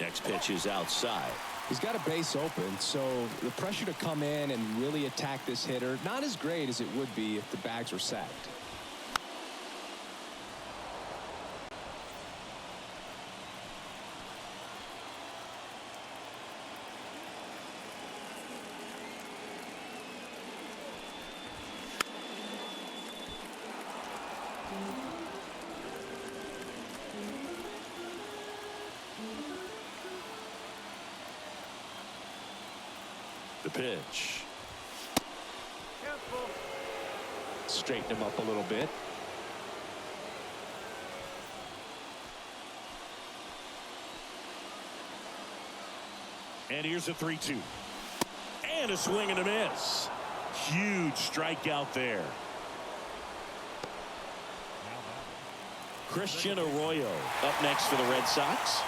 Next pitch is outside. He's got a base open, so the pressure to come in and really attack this hitter, not as great as it would be if the bags were sacked. The pitch. Careful. Straighten him up a little bit. And here's a 3-2. And a swing and a miss. Huge strikeout there. Christian Arroyo up next for the Red Sox.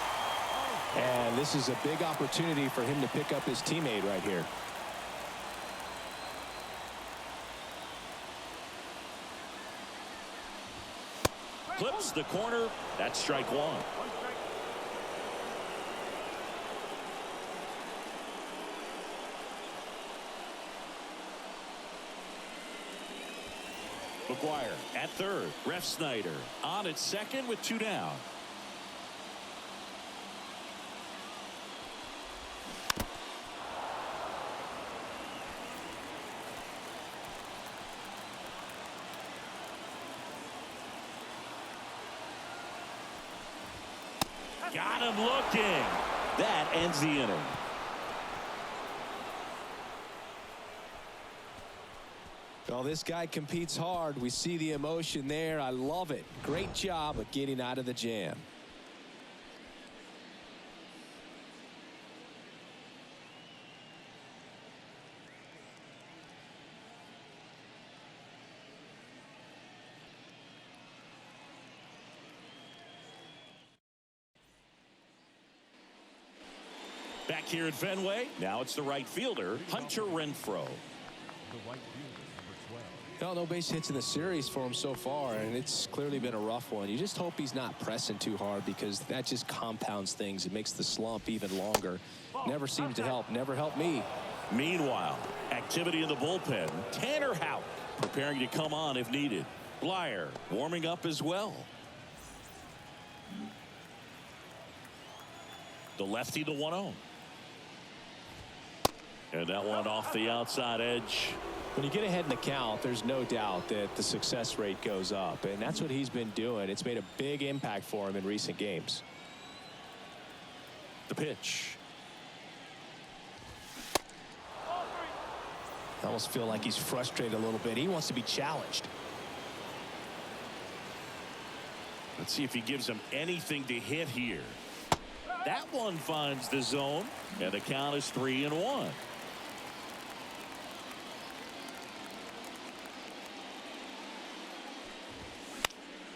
And this is a big opportunity for him to pick up his teammate right here. Clips the corner. That's strike one. One strike. McGuire at third. Ref Snyder on at second with 2 down. Got him looking. That ends the inning. Well, this guy competes hard. We see the emotion there. I love it. Great job of getting out of the jam. Back here at Fenway. Now it's the right fielder, Hunter Renfroe. The right fielder, number 12. Well, no base hits in the series for him so far, and it's clearly been a rough one. You just hope he's not pressing too hard because that just compounds things. It makes the slump even longer. Never seems to help. Never helped me. Meanwhile, activity in the bullpen. Tanner Houck preparing to come on if needed. Blyer warming up as well. The lefty, the 1-0. And that one off the outside edge. When you get ahead in the count, there's no doubt that the success rate goes up, and that's what he's been doing. It's made a big impact for him in recent games. The pitch. I almost feel like he's frustrated a little bit. He wants to be challenged. Let's see if he gives him anything to hit here. That one finds the zone, and the count is 3-1.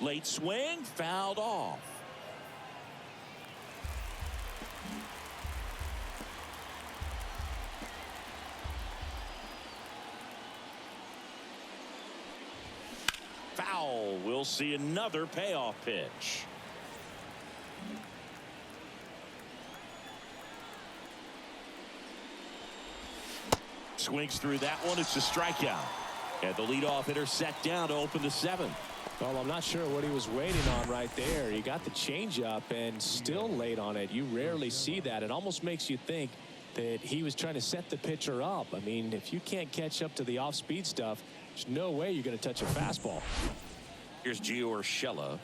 Late swing, fouled off. Foul. We'll see another payoff pitch. Swings through that one. It's a strikeout. And the leadoff hitter set down to open the 7th. Well, I'm not sure what he was waiting on right there. He got the changeup and still late on it. You rarely see that. It almost makes you think that he was trying to set the pitcher up. I mean, if you can't catch up to the off-speed stuff, there's no way you're going to touch a fastball. Here's Gio Urshela.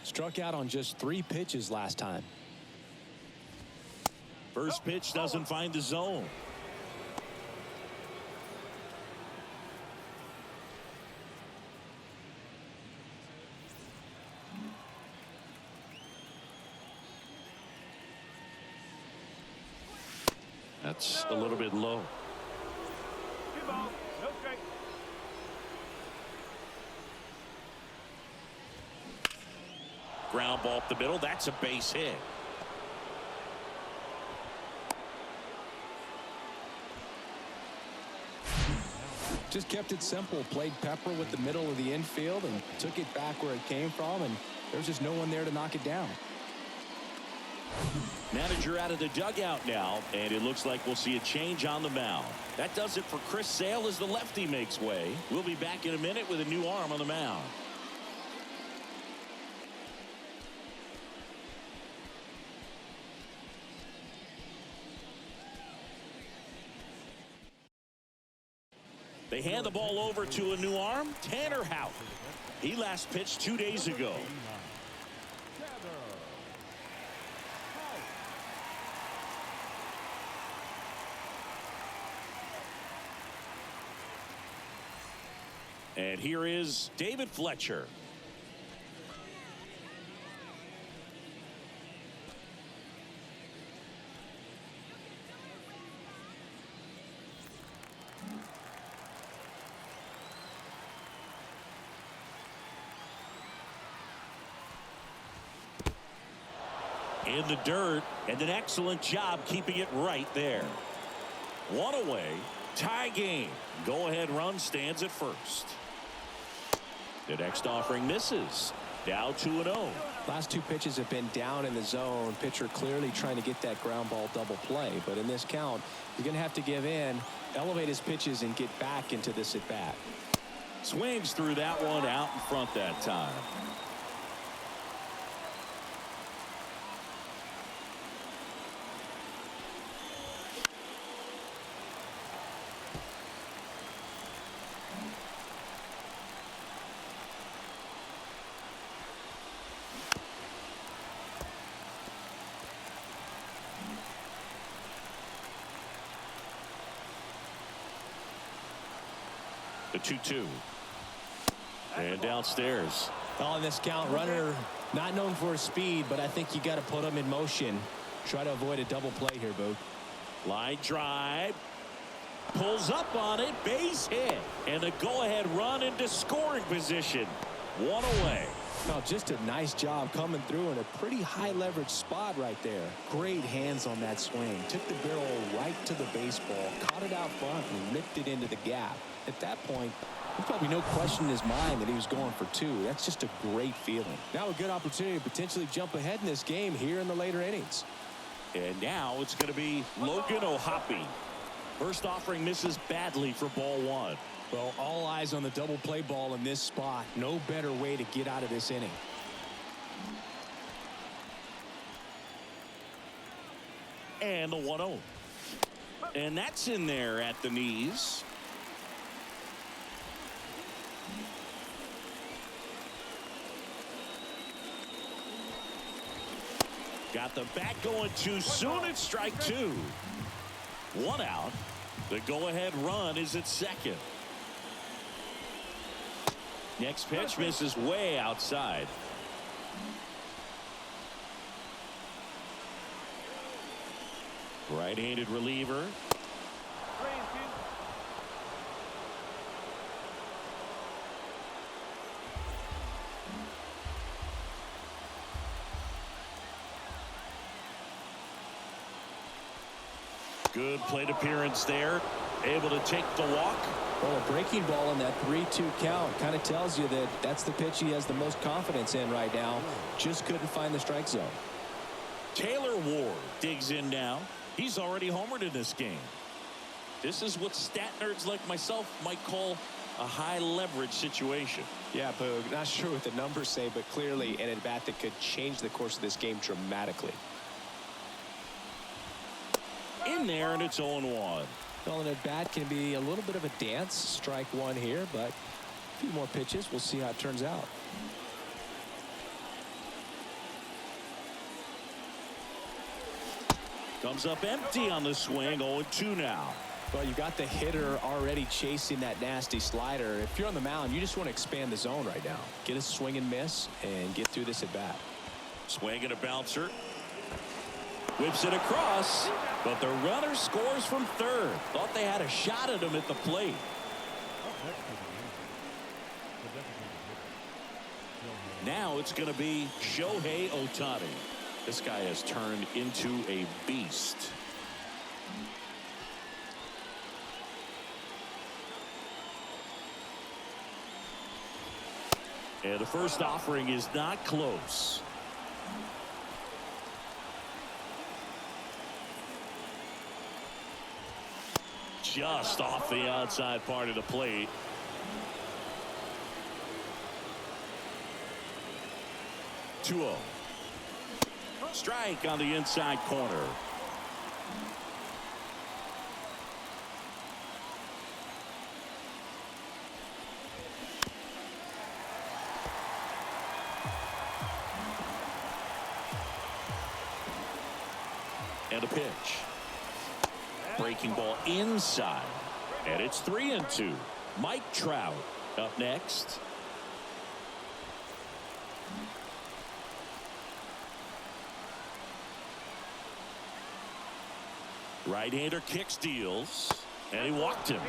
Struck out on just 3 pitches last time. First pitch doesn't find the zone. That's a little bit low. 2 balls, no strike. Ground ball up the middle. That's a base hit. Just kept it simple. Played pepper with the middle of the infield and took it back where it came from, and there's just no one there to knock it down. Manager out of the dugout now, and it looks like we'll see a change on the mound. That does it for Chris Sale as the lefty makes way. We'll be back in a minute with a new arm on the mound. They hand the ball over to a new arm, Tanner Houck. He last pitched 2 days ago. And here is David Fletcher. In the dirt, and an excellent job keeping it right there. One away, tie game. Go-ahead run stands at first. The next offering misses. Now 2-0. Last two pitches have been down in the zone. Pitcher clearly trying to get that ground ball double play. But in this count, he's going to have to give in, elevate his pitches, and get back into this at-bat. Swings through that one out in front that time. The 2-2. And downstairs. On this count, runner not known for his speed, but I think you got to put him in motion. Try to avoid a double play here, Boog. Line drive. Pulls up on it. Base hit. And a go-ahead run into scoring position. One away. Well, just a nice job coming through in a pretty high leverage spot right there. Great hands on that swing. Took the barrel right to the baseball, caught it out front, and ripped it into the gap. At that point, there's probably no question in his mind that he was going for two. That's just a great feeling. Now a good opportunity to potentially jump ahead in this game here in the later innings. And now it's going to be Logan O'Hoppe. First offering misses badly for ball one. Well, all eyes on the double play ball in this spot. No better way to get out of this inning. And the 1-0. And that's in there at the knees. Got the bat going too soon. It's strike two. One out. The go-ahead run is at second. Next pitch misses way outside. Right-handed reliever. Good plate appearance there. Able to take the walk. Well, a breaking ball in that 3-2 count kind of tells you that that's the pitch he has the most confidence in right now. Just couldn't find the strike zone. Taylor Ward digs in now. He's already homered in this game. This is what stat nerds like myself might call a high leverage situation. Yeah, Boog, not sure what the numbers say, but clearly an at-bat that could change the course of this game dramatically. In there, and it's 0-1. Well, an at-bat can be a little bit of a dance. Strike one here, but a few more pitches. We'll see how it turns out. Comes up empty on the swing. 0-2 now. Well, you got the hitter already chasing that nasty slider. If you're on the mound, you just want to expand the zone right now. Get a swing and miss and get through this at-bat. Swing and a bouncer. Whips it across, but the runner scores from third. Thought they had a shot at him at the plate. Now it's going to be Shohei Ohtani. This guy has turned into a beast. And the first offering is not close. Just off the outside part of the plate. Two-0. Strike on the inside corner. And a pitch. Breaking ball inside. And it's 3-2. Mike Trout. Up next. Right-hander kicks, deals, and he walked him.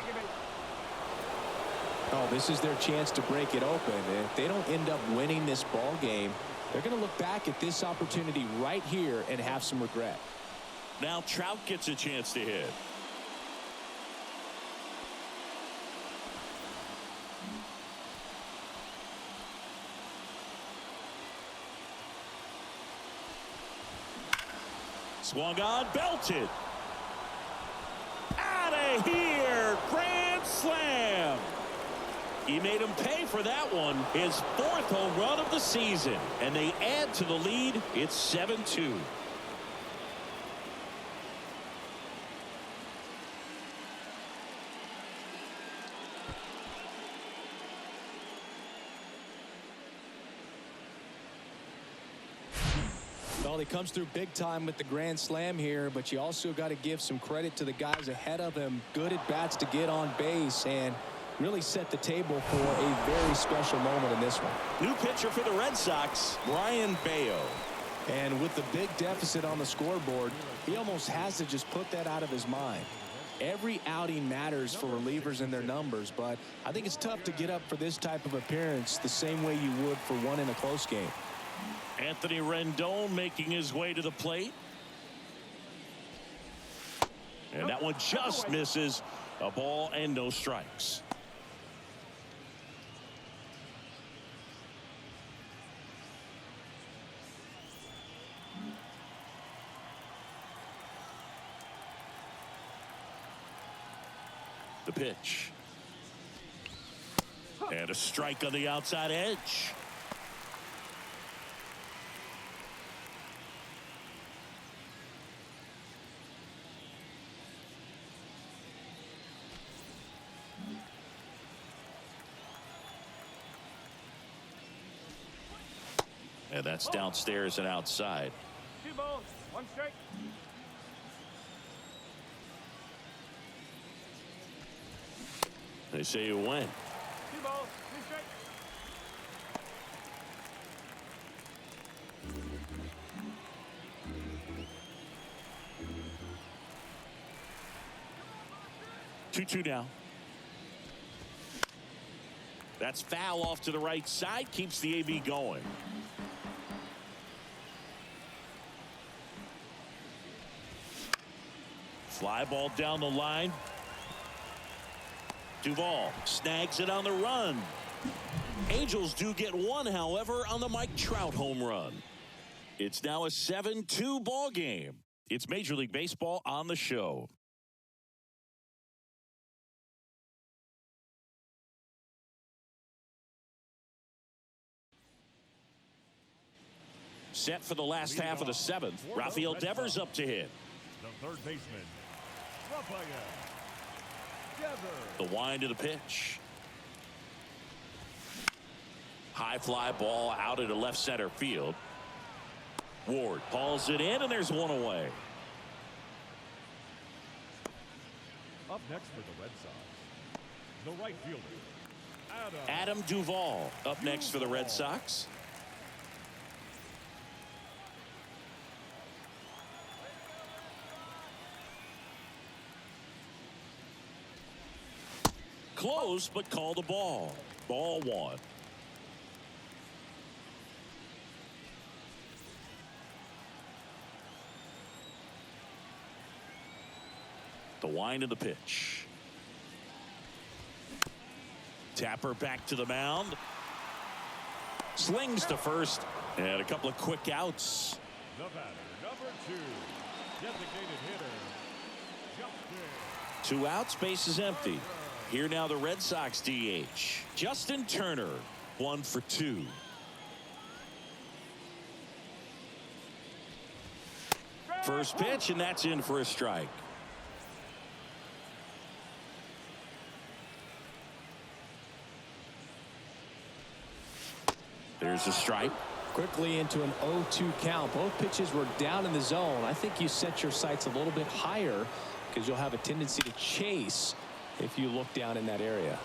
Oh, this is their chance to break it open. And if they don't end up winning this ball game, they're going to look back at this opportunity right here and have some regret. Now Trout gets a chance to hit. Swung on, belted. Out of here. Grand slam. He made him pay for that one. His 4th home run of the season. And they add to the lead. It's 7-2. Well, he comes through big time with the grand slam here, but you also got to give some credit to the guys ahead of him. Good at bats to get on base and really set the table for a very special moment in this one. New pitcher for the Red Sox, Brian Bayo. And with the big deficit on the scoreboard, he almost has to just put that out of his mind. Every outing matters for relievers and their numbers, but I think it's tough to get up for this type of appearance the same way you would for one in a close game. Anthony Rendon making his way to the plate. And that one just misses. A ball and no strikes. The pitch. And a strike on the outside edge. And that's downstairs and outside. 2 balls, 1 strike. They say you win. 2 balls, 2 strikes. Two now. That's foul off to the right side. Keeps the AB going. Fly ball down the line. Duvall snags it on the run. Angels do get one, however, on the Mike Trout home run. It's now a 7-2 ball game. It's Major League Baseball on the show. Set for the last half of the 7th. Rafael Devers up to hit. The third baseman, Rafael Devers. The wind of the pitch. High fly ball out into left center field. Ward hauls it in, and there's one away. Up next for the Red Sox, the right fielder, Adam Duvall up next for the Red Sox. Close, but called a ball. Ball 1. The wind of the pitch. Tapper back to the mound. Slings to first. And a couple of quick outs. the batter, number 2, designated hitter, Justin. 2 outs, base is empty. Here now the Red Sox DH. Justin Turner, 1 for 2. First pitch, and that's in for a strike. There's a strike. Quickly into an 0-2 count. Both pitches were down in the zone. I think you set your sights a little bit higher because you'll have a tendency to chase if you look down in that area.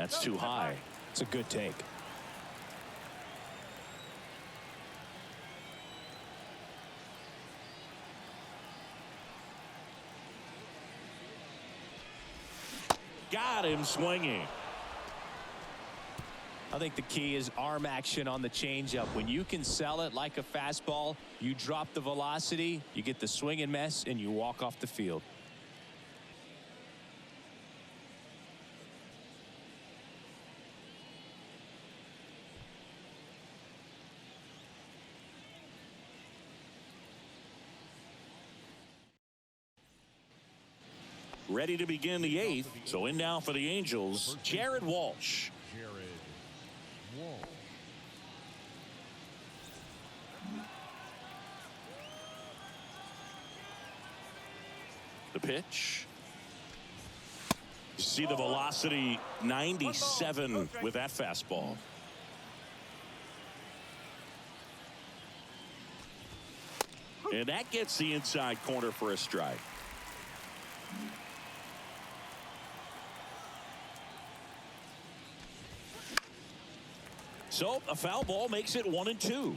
That's too high. It's a good take. Got him swinging. I think the key is arm action on the changeup. When you can sell it like a fastball, you drop the velocity, you get the swing and miss, and you walk off the field. Ready to begin the 8th. So in now for the Angels, Jared Walsh. Jared Walsh. The pitch. You see the velocity 97 with that fastball. And that gets the inside corner for a strike. So a foul ball makes it 1-2.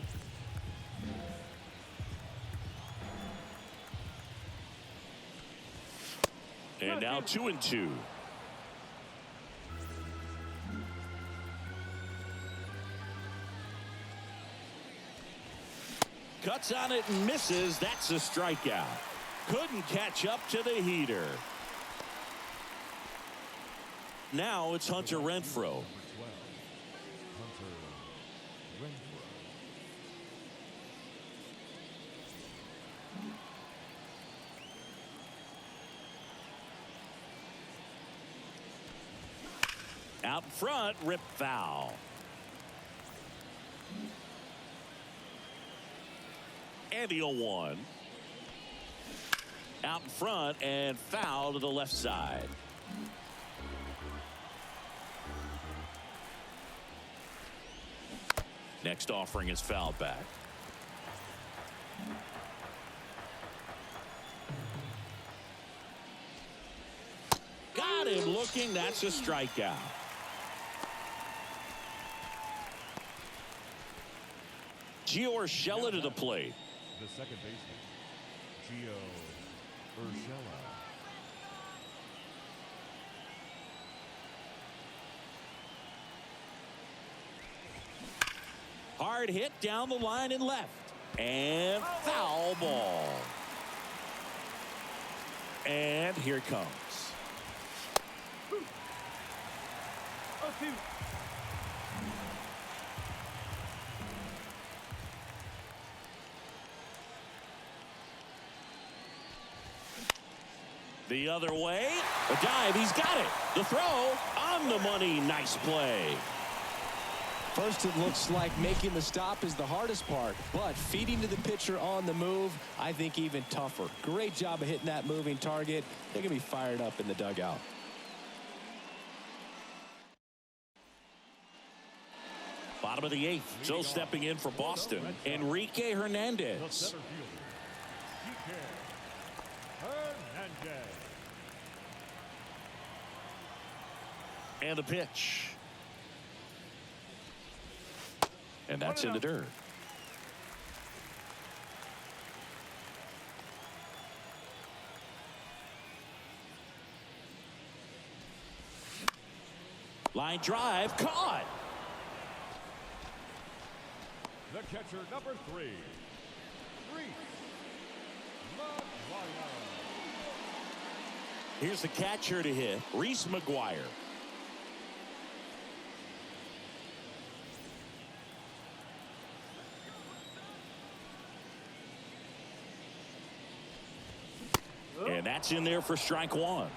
And now 2-2. Cuts on it and misses. That's a strikeout. Couldn't catch up to the heater. Now it's Hunter Renfroe. Out front, rip foul. And the 0-1. Out in front and foul to the left side. Next offering is fouled back. Got him looking. That's a strikeout. Gio Urshela to the plate. The second baseman, Gio Urshela. Hard hit down the line and left. And foul ball. And here it comes. The other way. A dive. He's got it. The throw on the money. Nice play. First, it looks like making the stop is the hardest part, but feeding to the pitcher on the move, I think even tougher. Great job of hitting that moving target. They're going to be fired up in the dugout. Bottom of the 8th. So stepping in for Boston, Enrique Hernandez. The center fielder, Hernandez. And the pitch. And that's in the dirt. Line drive caught. The catcher, number 3, Reese McGuire. Here's the catcher to hit, Reese McGuire. And that's in there for strike 1.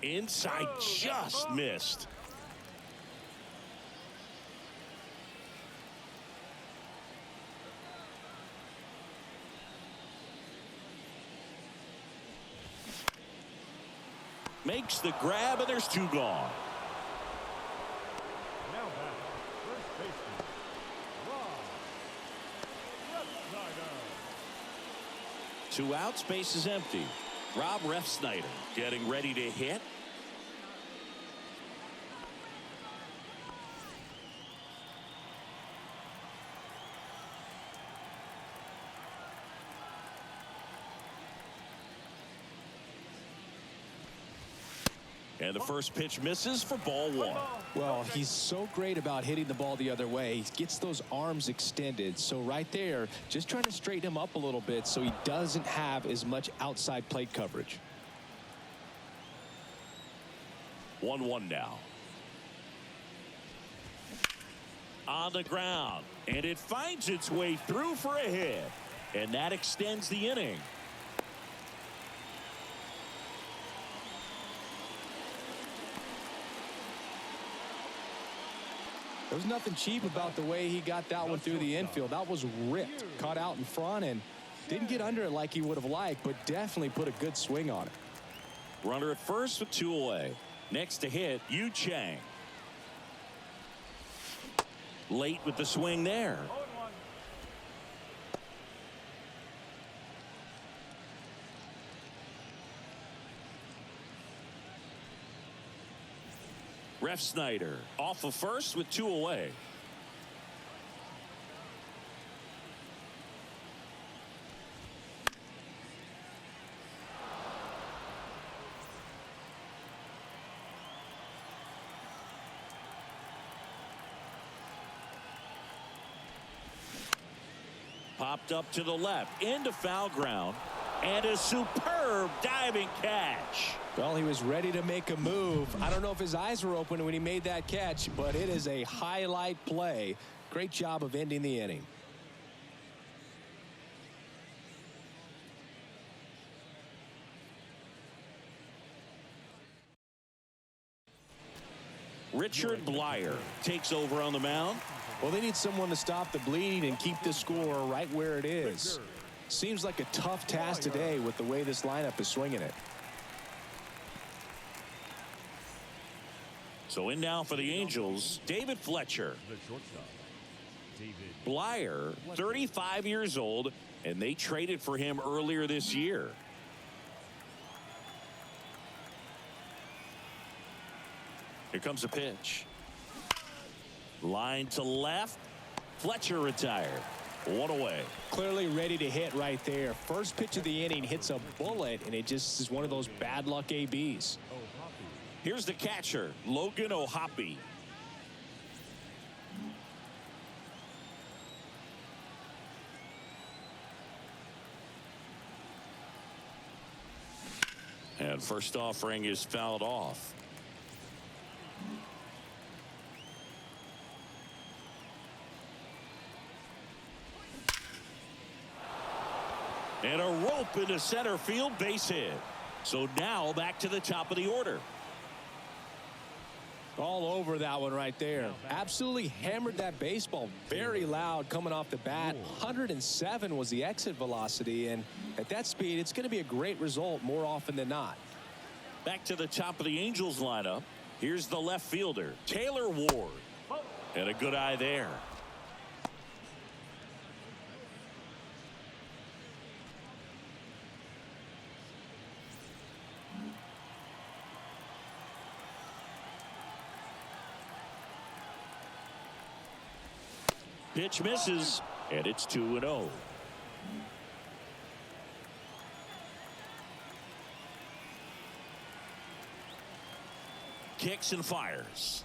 Inside, just missed. Makes the grab, and there's 2 gone. Now back, first baseman, Rob Refsnyder. 2 outs, base is empty. Rob Refsnyder getting ready to hit. And the first pitch misses for ball 1. Well, he's so great about hitting the ball the other way. He gets those arms extended. So right there, just trying to straighten him up a little bit so he doesn't have as much outside plate coverage. 1-1 now. On the ground, and it finds its way through for a hit, and that extends the inning. There's nothing cheap about the way he got that one through the infield. That was ripped, caught out in front, and didn't get under it like he would have liked, but definitely put a good swing on it. Runner at first with 2 away. Next to hit, Yu Chang. Late with the swing there. 0-1. Refsnyder off of first with 2 away. Popped up to the left into foul ground, and a superb diving catch. Well, he was ready to make a move. I don't know if his eyes were open when he made that catch, but it is a highlight play. Great job of ending the inning. Richard Blyer takes over on the mound. Well, they need someone to stop the bleeding and keep the score right where it is. Seems like a tough task today with the way this lineup is swinging it. So in now for the Angels, David Fletcher. The shortstop, David. Blyer, 35 years old, and they traded for him earlier this year. Here comes a pitch. Line to left. Fletcher retired. 1 away. Clearly ready to hit right there. First pitch of the inning hits a bullet, and it just is one of those bad luck ABs. Here's the catcher, Logan O'Hoppe. And first offering is fouled off. And a rope into center field, base hit. So now back to the top of the order. All over that one right there. Absolutely hammered that baseball. Very loud coming off the bat. 107 was the exit velocity, and at that speed, it's going to be a great result more often than not. Back to the top of the Angels lineup. Here's the left fielder, Taylor Ward. And a good eye there. Pitch misses, and it's 2-0. Kicks and fires.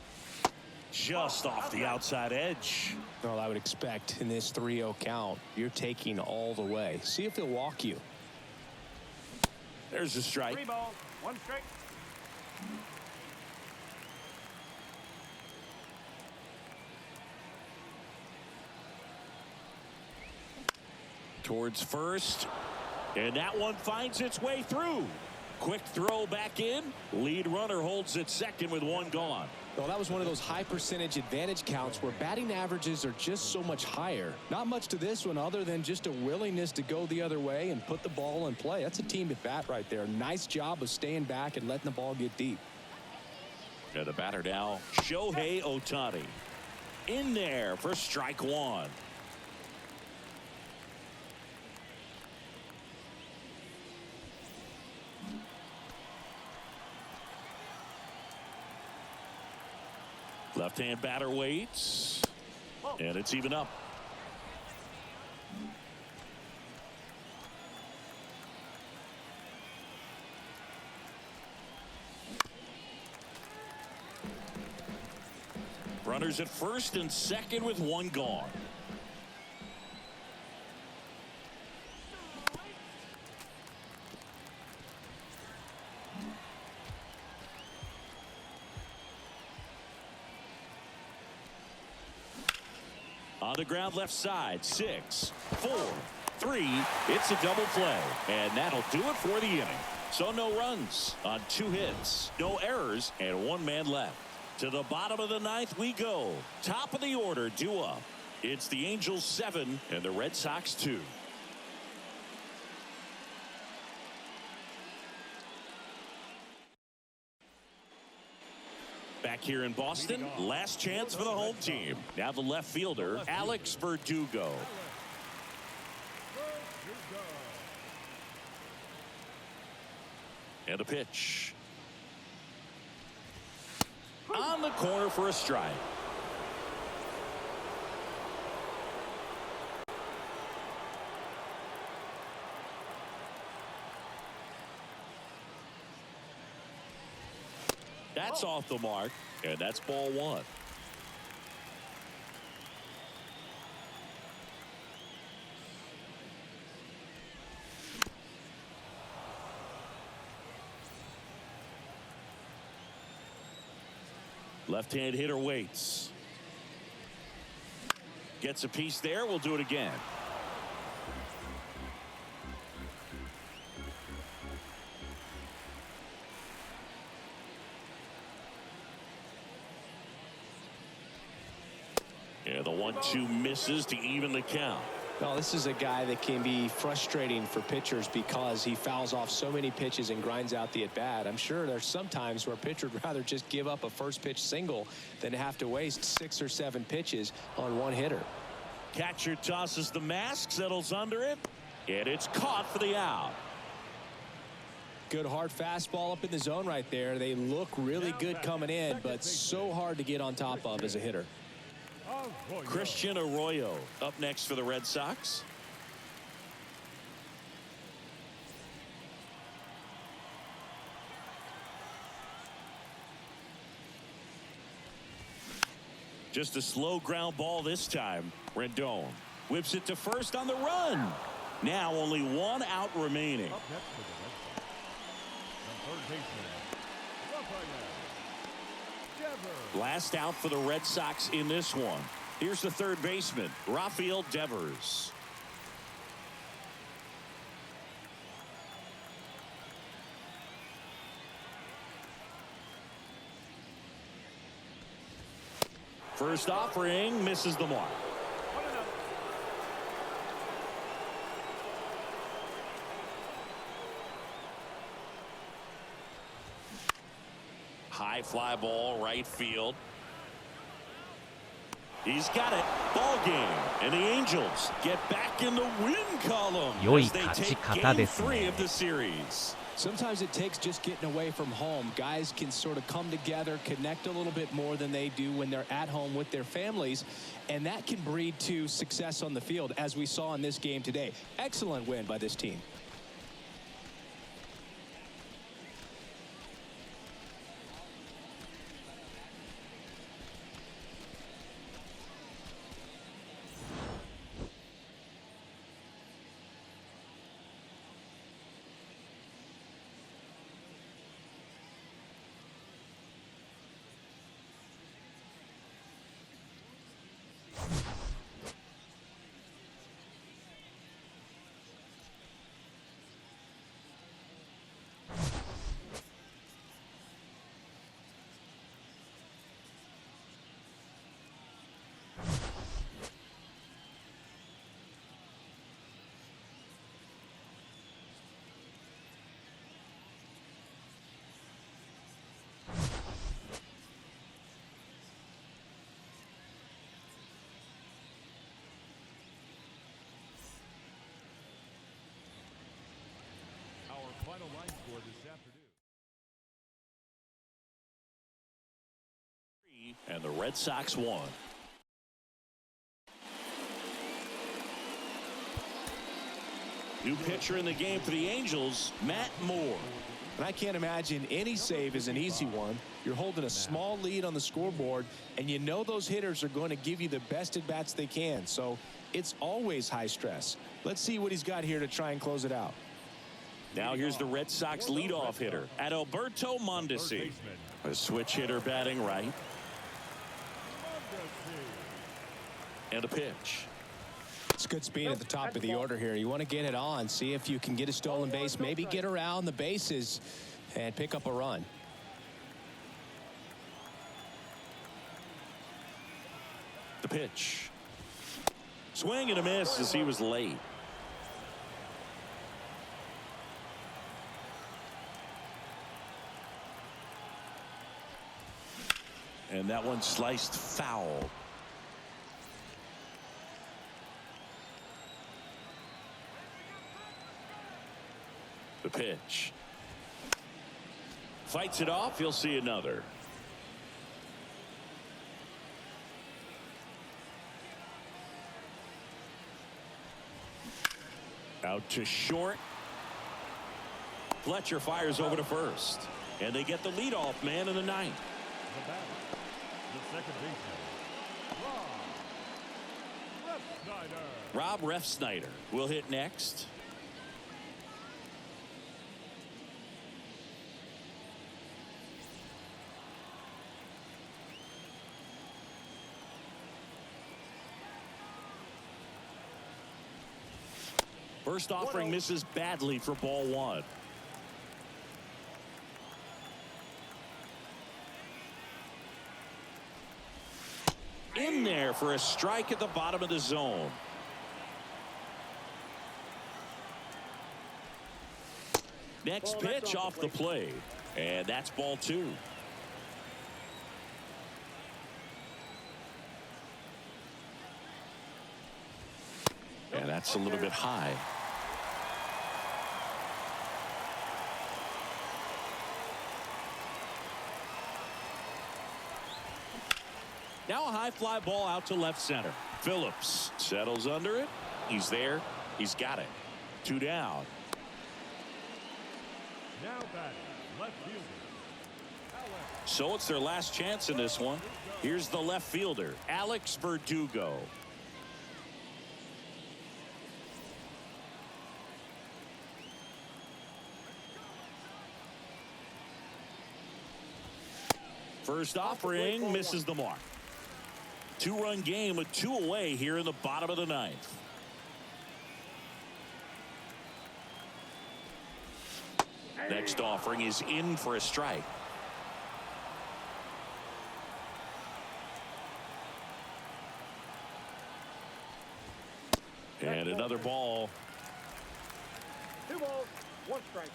Just off the outside edge. Well, I would expect in this 3-0 count, you're taking all the way. See if they'll walk you. There's a strike. 3 balls, 1 strike. Towards first, and that one finds its way through. Quick throw back in. Lead runner holds at second with 1 gone. Well, that was one of those high percentage advantage counts where batting averages are just so much higher. Not much to this one other than just a willingness to go the other way and put the ball in play. That's a team at bat right there. Nice job of staying back and letting the ball get deep. And the batter now, Shohei Ohtani. In there for strike 1. Left-hand batter waits. And it's even up. Runners at first and second with one gone. On the ground left side, 6, 4, 3. It's a double play. And that'll do it for the inning. So no runs on 2 hits, no errors, and 1 man left. To the bottom of the 9th we go. Top of the order, due up. It's the Angels 7 and the Red Sox 2. Back here in Boston, last chance for the home team. Now the left fielder, Alex Verdugo. And a pitch. On the corner for a strike. That's off the mark, and that's ball 1. Left-hand hitter waits. Gets a piece there. We'll do it again. Yeah, the 1-2 misses to even the count. Well, this is a guy that can be frustrating for pitchers because he fouls off so many pitches and grinds out the at-bat. I'm sure there's some times where a pitcher would rather just give up a first pitch single than have to waste 6 or 7 pitches on one hitter. Catcher tosses the mask, settles under it, and it's caught for the out. Good hard fastball up in the zone right there. They look really good coming in, but so hard to get on top of as a hitter. Christian Arroyo up next for the Red Sox. Just a slow ground ball this time. Rendon whips it to first on the run. Now only 1 out remaining. Last out for the Red Sox in this one. Here's the third baseman, Rafael Devers. First offering misses the mark. High fly ball, right field. He's got it. Ball game. And the Angels get back in the win column as they take game 3 of the series. Sometimes it takes just getting away from home. Guys can sort of come together, connect a little bit more than they do when they're at home with their families, and that can breed to success on the field, as we saw in this game today. Excellent win by this team. Final line score this afternoon. And the Red Sox won. New pitcher in the game for the Angels, Matt Moore. And I can't imagine any save is an easy one. You're holding a small lead on the scoreboard, and you know those hitters are going to give you the best at-bats they can. So it's always high stress. Let's see what he's got here to try and close it out. Now here's the Red Sox leadoff hitter, Adalberto Mondesi. A switch hitter batting right. And a pitch. It's good speed at the top of the order here. You want to get it on, see if you can get a stolen base, maybe get around the bases and pick up a run. The pitch. Swing and a miss as he was late. And that one sliced foul. The pitch. Fights it off. He'll see another. Out to short. Fletcher fires over to first. And they get the leadoff man in the ninth. The batter, the second baseman, Rob Refsnyder will hit next. First offering misses badly for ball one. In there for a strike at the bottom of the zone. Next pitch off the plate. And that's ball two. And that's a little bit high. Now a high fly ball out to left center. Phillips settles under it. He's there. He's got it. 2 down. now batting, left fielder. So it's their last chance in this one. Here's the left fielder, Alex Verdugo. First offering misses the mark. 2-run game with 2 away here in the bottom of the ninth. Next offering is in for a strike. And another ball. 2 balls, 1 strike.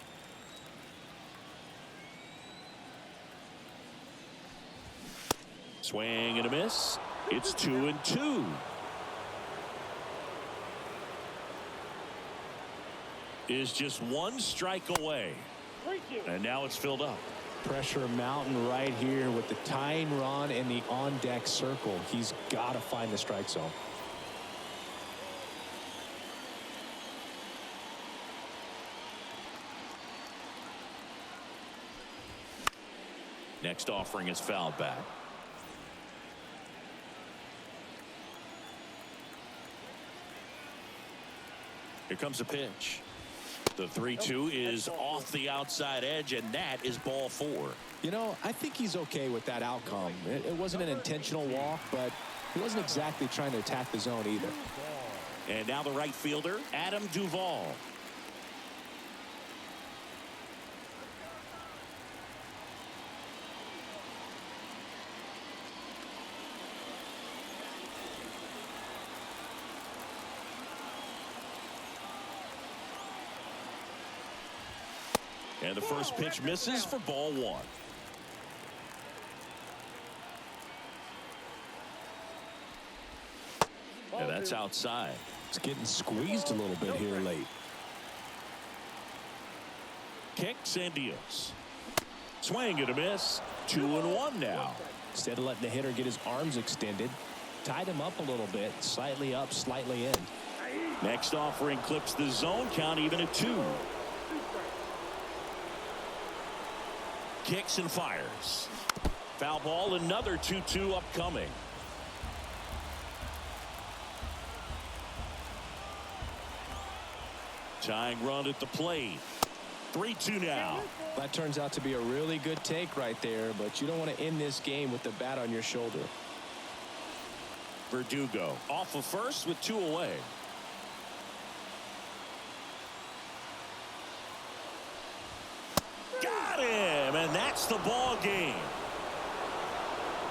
Swing and a miss. It's 2-2. Is just 1 strike away. And now it's filled up. Pressure mountain right here with the tying run and the on deck circle. He's got to find the strike zone. Next offering is fouled back. Here comes a pitch. The 3-2 is off the outside edge, and that is ball 4. You know, I think he's okay with that outcome. It wasn't an intentional walk, but he wasn't exactly trying to attack the zone either. And now the right fielder, Adam Duvall. And the first pitch misses for ball 1. And that's outside. It's getting squeezed a little bit here late. Kicks and deals. Swing and a miss. 2-1 now. Instead of letting the hitter get his arms extended, tied him up a little bit, slightly up, slightly in. Next offering clips the zone count even at 2. Kicks and fires. Foul ball, another 2-2 upcoming. Tying run at the plate. 3-2 now. That turns out to be a really good take right there, but you don't want to end this game with the bat on your shoulder. Verdugo off of first with 2 away. Got him, and that's the ball game.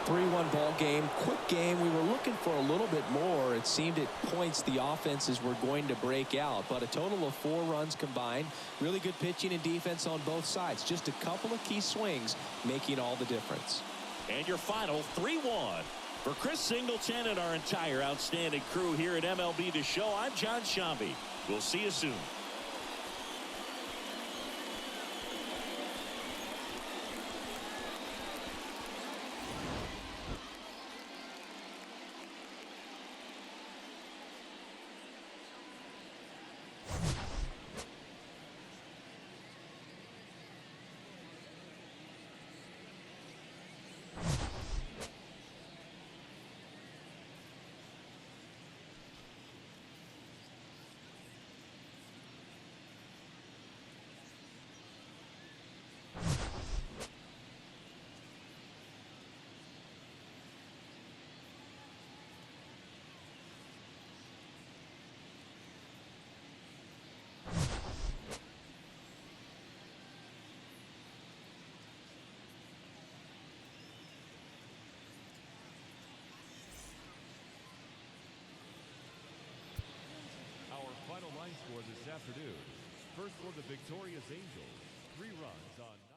3-1 ball game, quick game. We were looking for a little bit more. It seemed at points the offenses were going to break out, but a total of 4 runs combined. Really good pitching and defense on both sides. Just a couple of key swings making all the difference. And your final 3-1. For Chris Singleton and our entire outstanding crew here at MLB The Show, I'm John Shambi. We'll see you soon. Final line score this afternoon. First for the victorious Angels, 3 runs on